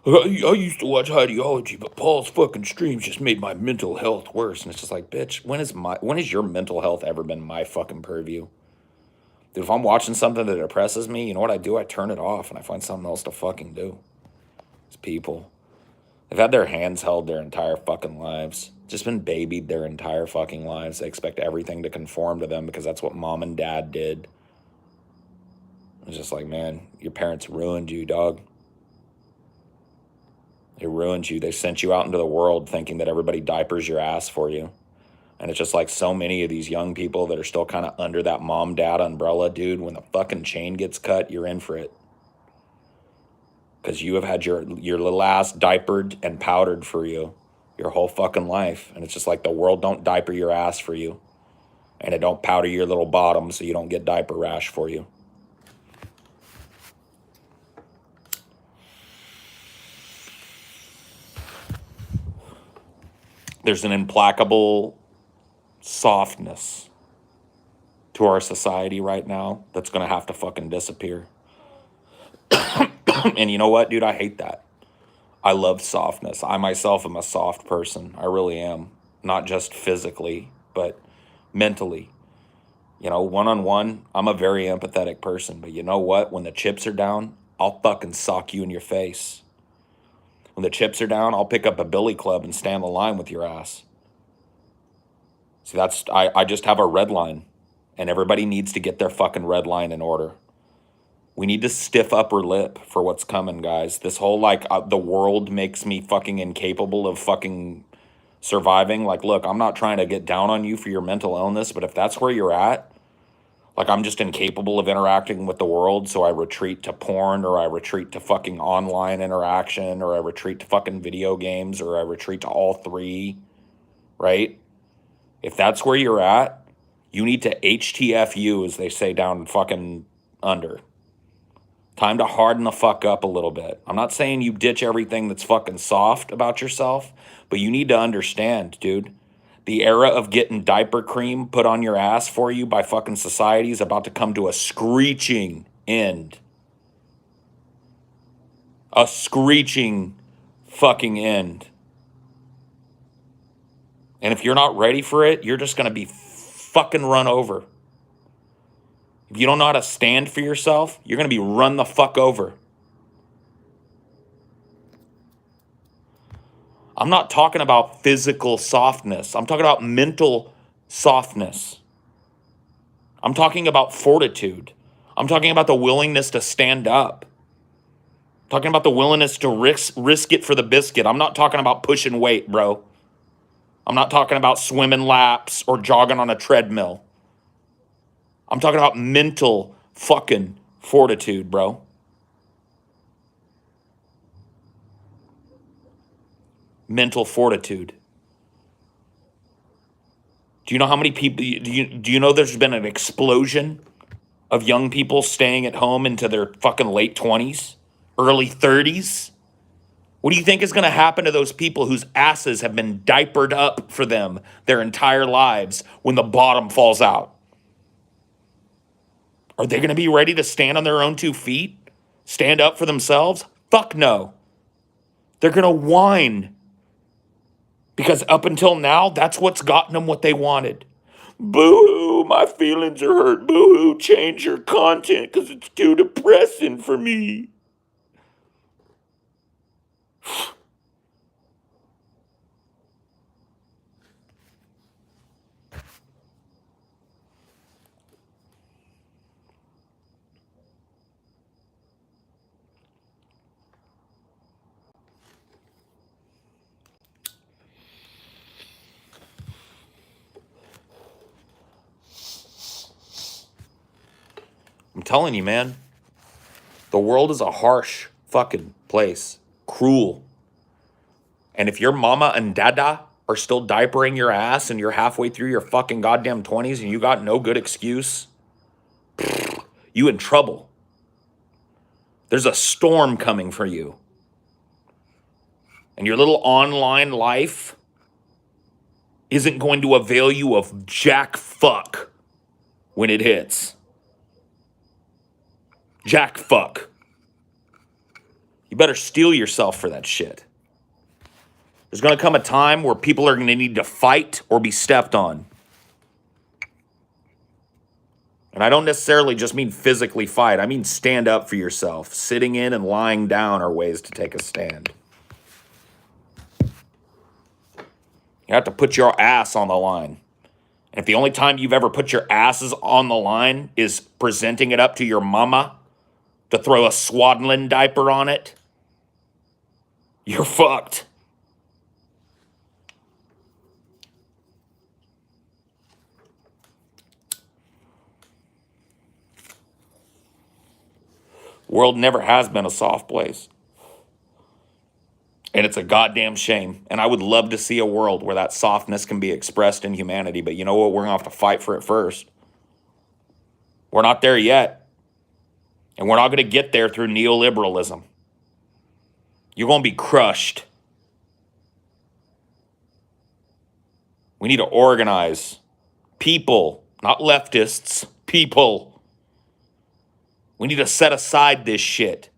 I used to watch Highdeology, but Paul's fucking streams just made my mental health worse. And it's just like, bitch, when has your mental health ever been my fucking purview? Dude, if I'm watching something that depresses me, you know what I do? I turn it off and I find something else to fucking do. It's people. They've had their hands held their entire fucking lives. Just been babied their entire fucking lives. They expect everything to conform to them because that's what mom and dad did. It's just like, man, your parents ruined you, dog. They ruined you. They sent you out into the world thinking that everybody diapers your ass for you. And it's just like so many of these young people that are still kind of under that mom-dad umbrella, dude. When the fucking chain gets cut, you're in for it. Because you have had your little ass diapered and powdered for you your whole fucking life. And it's just like the world don't diaper your ass for you. And it don't powder your little bottom so you don't get diaper rash for you. There's an implacable softness to our society right now that's going to have to fucking disappear. And you know what, dude? I hate that. I love softness. I myself am a soft person. I really am. Not just physically, but mentally. You know, one-on-one, I'm a very empathetic person. But you know what? When the chips are down, I'll fucking sock you in your face. When the chips are down, I'll pick up a billy club and stand the line with your ass. See, I just have a red line. And everybody needs to get their fucking red line in order. We need to stiff upper lip for what's coming, guys. This whole, like, the world makes me fucking incapable of fucking surviving. Like, look, I'm not trying to get down on you for your mental illness, but if that's where you're at, like, I'm just incapable of interacting with the world, so I retreat to porn, or I retreat to fucking online interaction, or I retreat to fucking video games, or I retreat to all three, right? If that's where you're at, you need to HTFU, as they say down fucking under. Time to harden the fuck up a little bit. I'm not saying you ditch everything that's fucking soft about yourself, but you need to understand, dude. The era of getting diaper cream put on your ass for you by fucking society is about to come to a screeching end. A screeching fucking end. And if you're not ready for it, you're just going to be fucking run over. If you don't know how to stand for yourself, you're going to be run the fuck over. I'm not talking about physical softness. I'm talking about mental softness. I'm talking about fortitude. I'm talking about the willingness to stand up. I'm talking about the willingness to risk it for the biscuit. I'm not talking about pushing weight, bro. I'm not talking about swimming laps or jogging on a treadmill. I'm talking about mental fucking fortitude, bro. Mental fortitude. Do you know how many people, do you know there's been an explosion of young people staying at home into their fucking late 20s, early 30s? What do you think is going to happen to those people whose asses have been diapered up for them their entire lives when the bottom falls out? Are they going to be ready to stand on their own 2 feet? Stand up for themselves? Fuck no. They're going to whine. Because up until now, that's what's gotten them what they wanted. Boo-hoo, my feelings are hurt. Boo-hoo, change your content because it's too depressing for me. I'm telling you, man, the world is a harsh fucking place. Cruel. And if your mama and dada are still diapering your ass and you're halfway through your fucking goddamn 20s and you got no good excuse, You in trouble. There's a storm coming for you. And your little online life isn't going to avail you of jack fuck when it hits. Jack fuck. You better steel yourself for that shit. There's going to come a time where people are going to need to fight or be stepped on. And I don't necessarily just mean physically fight. I mean stand up for yourself. Sitting in and lying down are ways to take a stand. You have to put your ass on the line. And if the only time you've ever put your asses on the line is presenting it up to your mama to throw a swaddling diaper on it, you're fucked. World never has been a soft place. And it's a goddamn shame. And I would love to see a world where that softness can be expressed in humanity. But you know what? We're going to have to fight for it first. We're not there yet. And we're not going to get there through neoliberalism. You're going to be crushed. We need to organize. People, not leftists, people. We need to set aside this shit.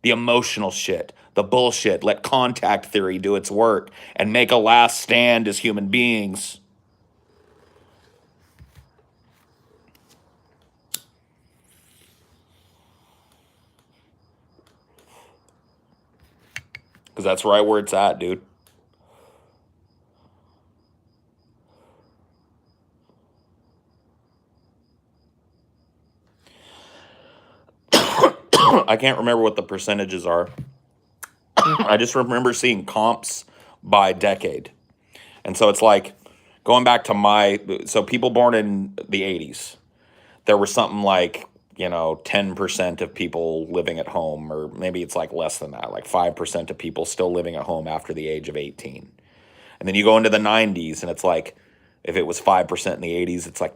The emotional shit. The bullshit. Let contact theory do its work and make a last stand as human beings. Because that's right where it's at, dude. I can't remember what the percentages are. I just remember seeing comps by decade. And so it's like going back to so people born in the 80s, there was something like, 10% of people living at home, or maybe it's like less than that, like 5% of people still living at home after the age of 18. And then you go into the 90s and it's like, if it was 5% in the 80s, it's like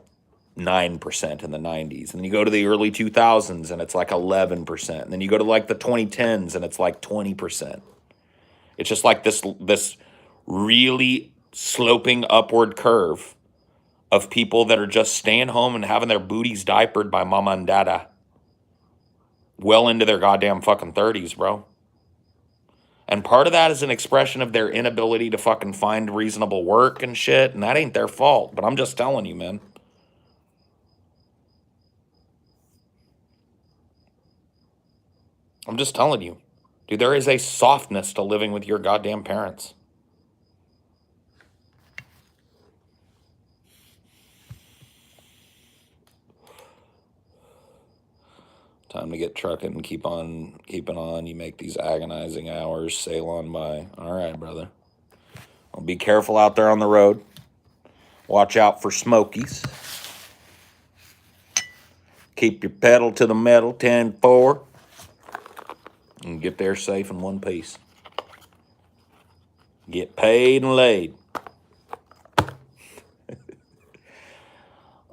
9% in the 90s. And then you go to the early 2000s and it's like 11%. And then you go to like the 2010s and it's like 20%. It's just like this really sloping upward curve of people that are just staying home and having their booties diapered by mama and dada well into their goddamn fucking 30s, bro. And part of that is an expression of their inability to fucking find reasonable work and shit, and that ain't their fault, but I'm just telling you, man. I'm just telling you. Dude, there is a softness to living with your goddamn parents. Time to get trucking and keep on keeping on. You make these agonizing hours sail on by. All right, brother. Well, be careful out there on the road. Watch out for smokies. Keep your pedal to the metal, 10-4. And get there safe in one piece. Get paid and laid.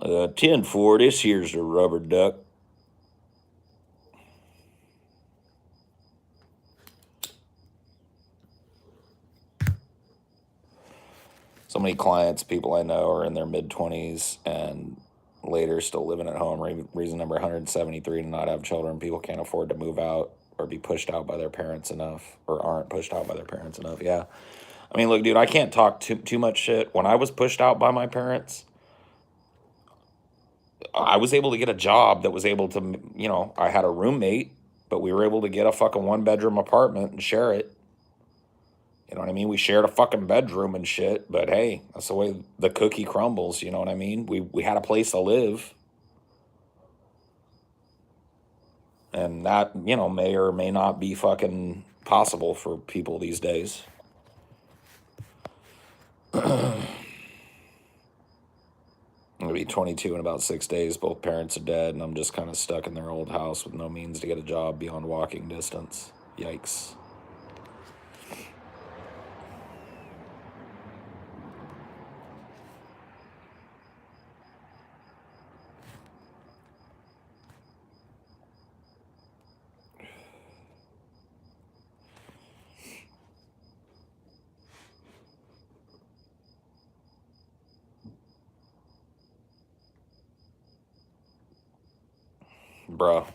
10-4, this here's a rubber duck. So many clients, people I know, are in their mid-20s and later still living at home. Reason number 173 to not have children. People can't afford to move out or be pushed out by their parents enough, or aren't pushed out by their parents enough. Yeah. I mean, look, dude, I can't talk too much shit. When I was pushed out by my parents, I was able to get a job that was able to, I had a roommate, but we were able to get a fucking 1-bedroom apartment and share it. You know what I mean? We shared a fucking bedroom and shit, but hey, that's the way the cookie crumbles, you know what I mean? We had a place to live. And that, may or may not be fucking possible for people these days. I'm going to be 22 in about 6 days. Both parents are dead, and I'm just kind of stuck in their old house with no means to get a job beyond walking distance. Yikes. Bruh,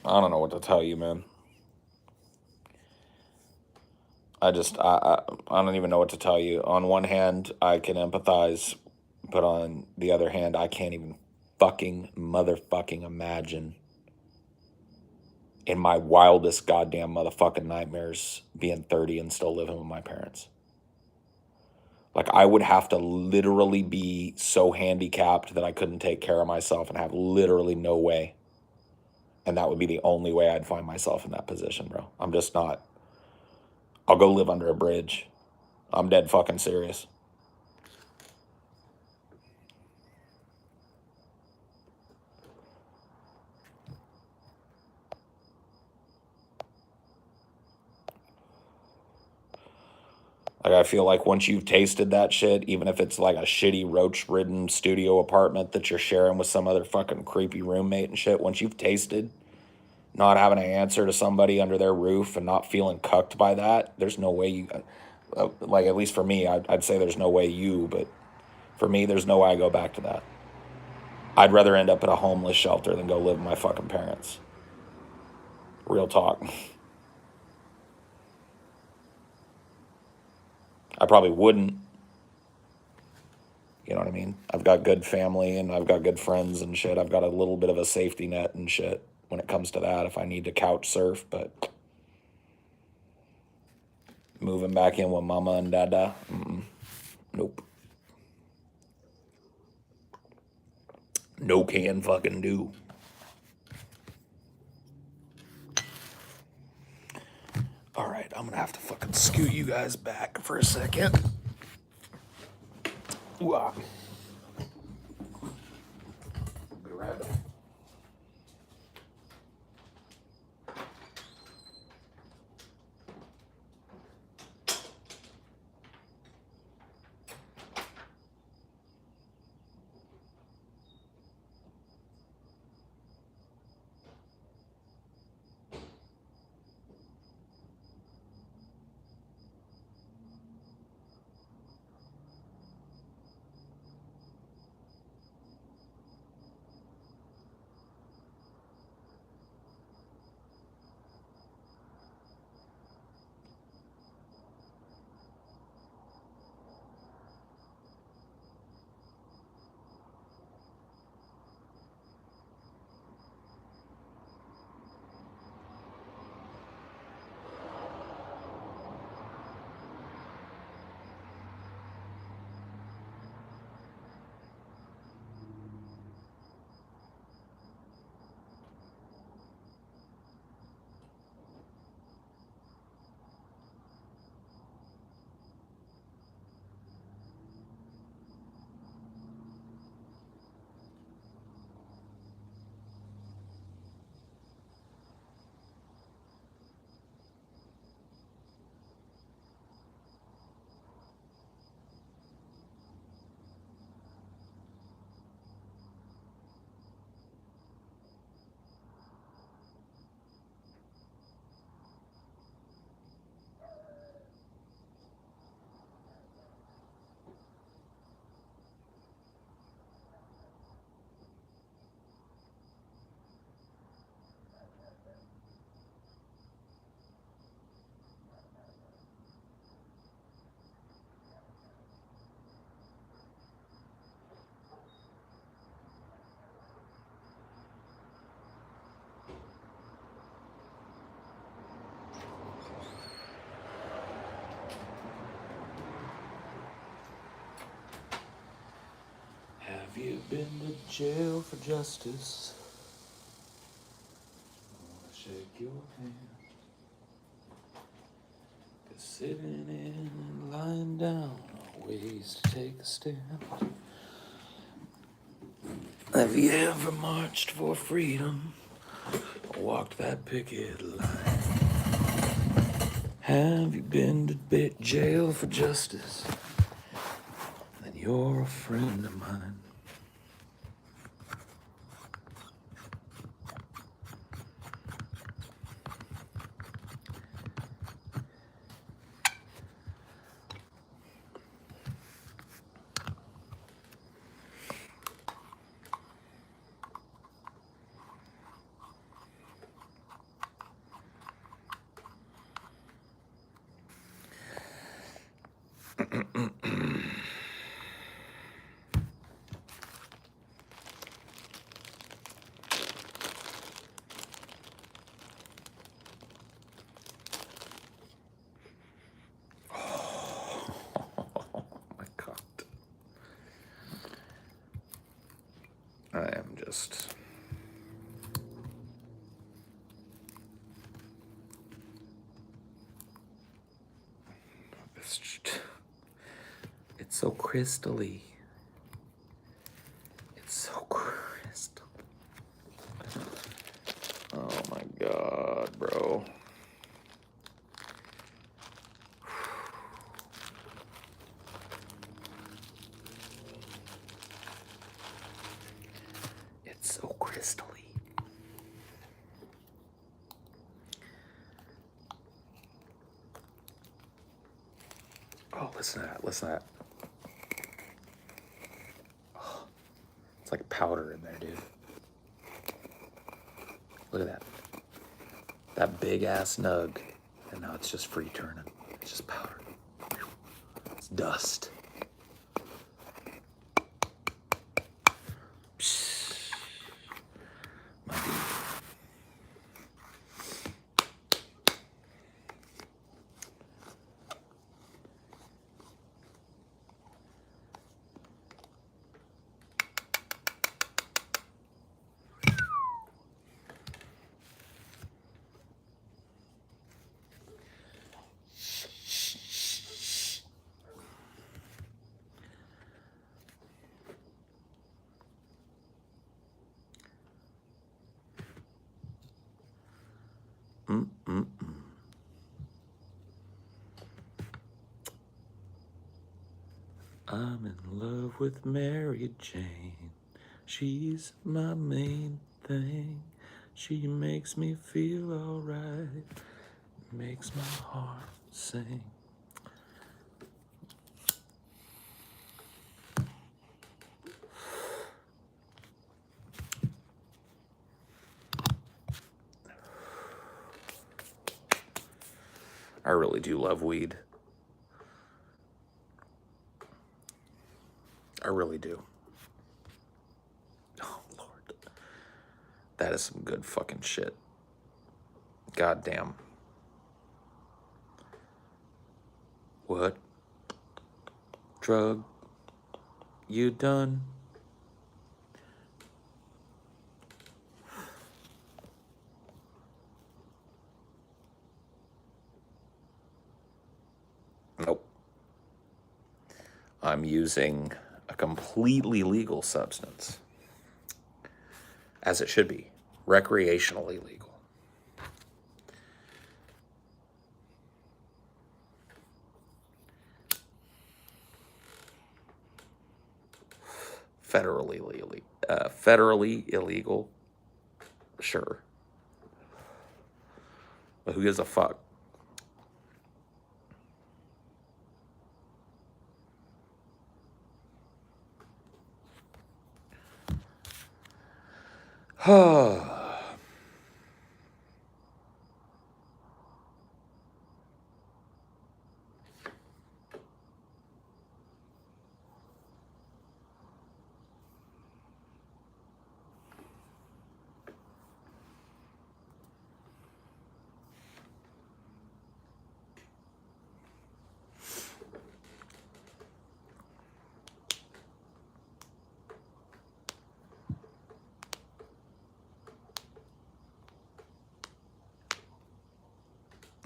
I don't know what to tell you, man. I don't even know what to tell you. On one hand, I can empathize, but on the other hand, I can't even fucking motherfucking imagine in my wildest goddamn motherfucking nightmares being 30 and still living with my parents. Like, I would have to literally be so handicapped that I couldn't take care of myself and have literally no way. And that would be the only way I'd find myself in that position, bro. I'm just not. I'll go live under a bridge. I'm dead fucking serious. Like, I feel like once you've tasted that shit, even if it's like a shitty roach-ridden studio apartment that you're sharing with some other fucking creepy roommate and shit, once you've tasted not having to answer to somebody under their roof and not feeling cucked by that, there's no way you, like, at least for me, I'd say there's no way you, but for me, there's no way I go back to that. I'd rather end up at a homeless shelter than go live with my fucking parents. Real talk. I probably wouldn't. You know what I mean? I've got good family and I've got good friends and shit. I've got a little bit of a safety net and shit when it comes to that if I need to couch surf, but moving back in with mama and dada, nope. No can fucking do. All right, I'm gonna have to fucking scoot you guys back for a second. Ooh-ah. Be right back. Have you been to jail for justice? I wanna shake your hand. 'Cause sitting in and lying down are ways to take a stand. Have you ever marched for freedom or walked that picket line? Have you been to jail for justice? Then you're a friend of mine. just... It's so crystally. It's so crystal. Oh my God, bro. It's so crystally. Oh, listen to that. Listen to that. Oh, it's like powder in there, dude. Look at that. That big ass nug. And now it's just free turning. It's just powder. It's dust. Psst. My dude. I'm in love with Mary Jane. She's my main thing. She makes me feel alright. Makes my heart sing. I really do love weed. I really do. Oh, Lord. That is some good fucking shit. God damn. What drug you done? Nope. I'm using a completely legal substance, as it should be, recreationally legal. Federally illegal, sure. But who gives a fuck?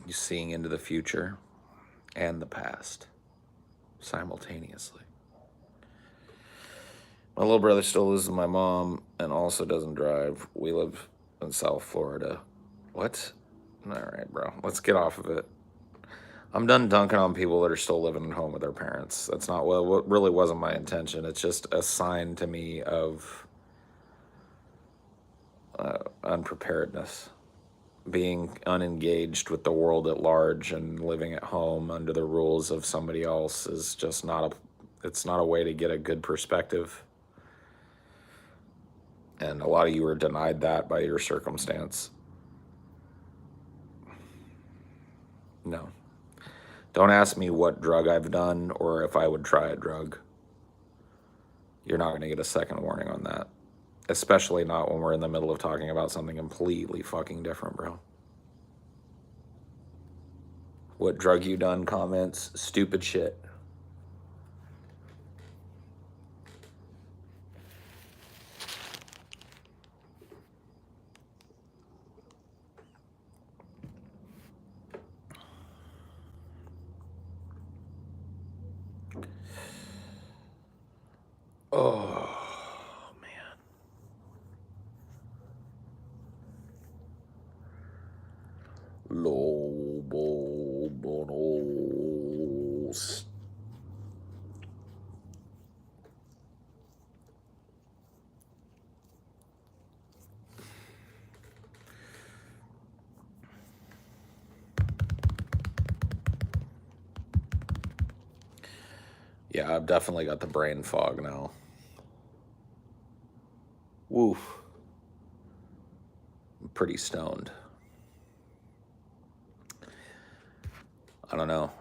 You seeing into the future and the past simultaneously. My little brother still lives with my mom and also doesn't drive. We live in South Florida. What? All right, bro. Let's get off of it. I'm done dunking on people that are still living at home with their parents. That's not what really wasn't my intention. It's just a sign to me of unpreparedness. Being unengaged with the world at large and living at home under the rules of somebody else is just it's not a way to get a good perspective. And a lot of you are denied that by your circumstance. No. Don't ask me what drug I've done or if I would try a drug. You're not going to get a second warning on that. Especially not when we're in the middle of talking about something completely fucking different, bro. What drug you done comments, stupid shit. Yeah, I've definitely got the brain fog now. Woof. I'm pretty stoned. I don't know.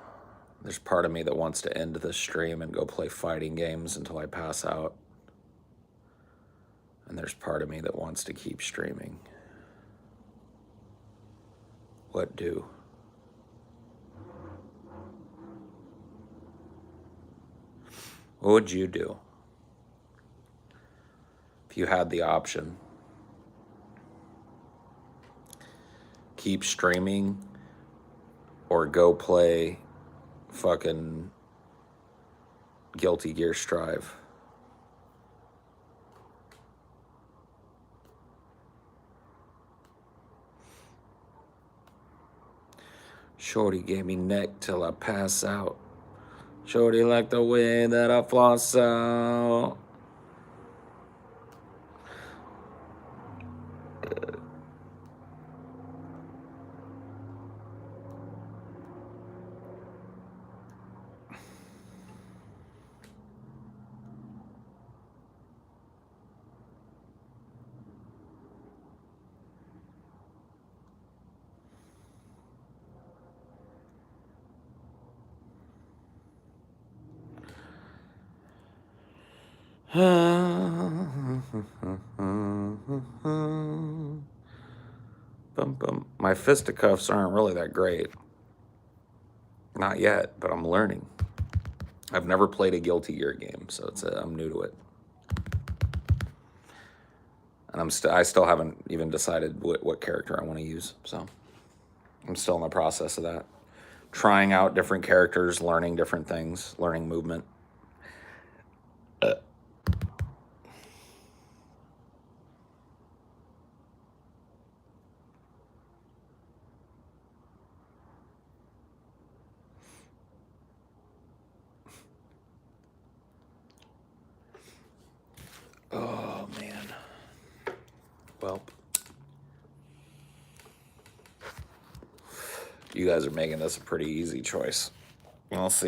There's part of me that wants to end this stream and go play fighting games until I pass out. And there's part of me that wants to keep streaming. What do? What would you do if you had the option? Keep streaming or go play fucking Guilty Gear Strive? Shorty gave me neck till I pass out. Shorty like the way that I floss out. My fisticuffs aren't really that great. Not yet, but I'm learning. I've never played a Guilty Gear game, so I'm new to it. And I still haven't even decided what character I want to use, so I'm still in the process of that. Trying out different characters, learning different things, learning movement. Oh, man. Well, you guys are making this a pretty easy choice. I'll see.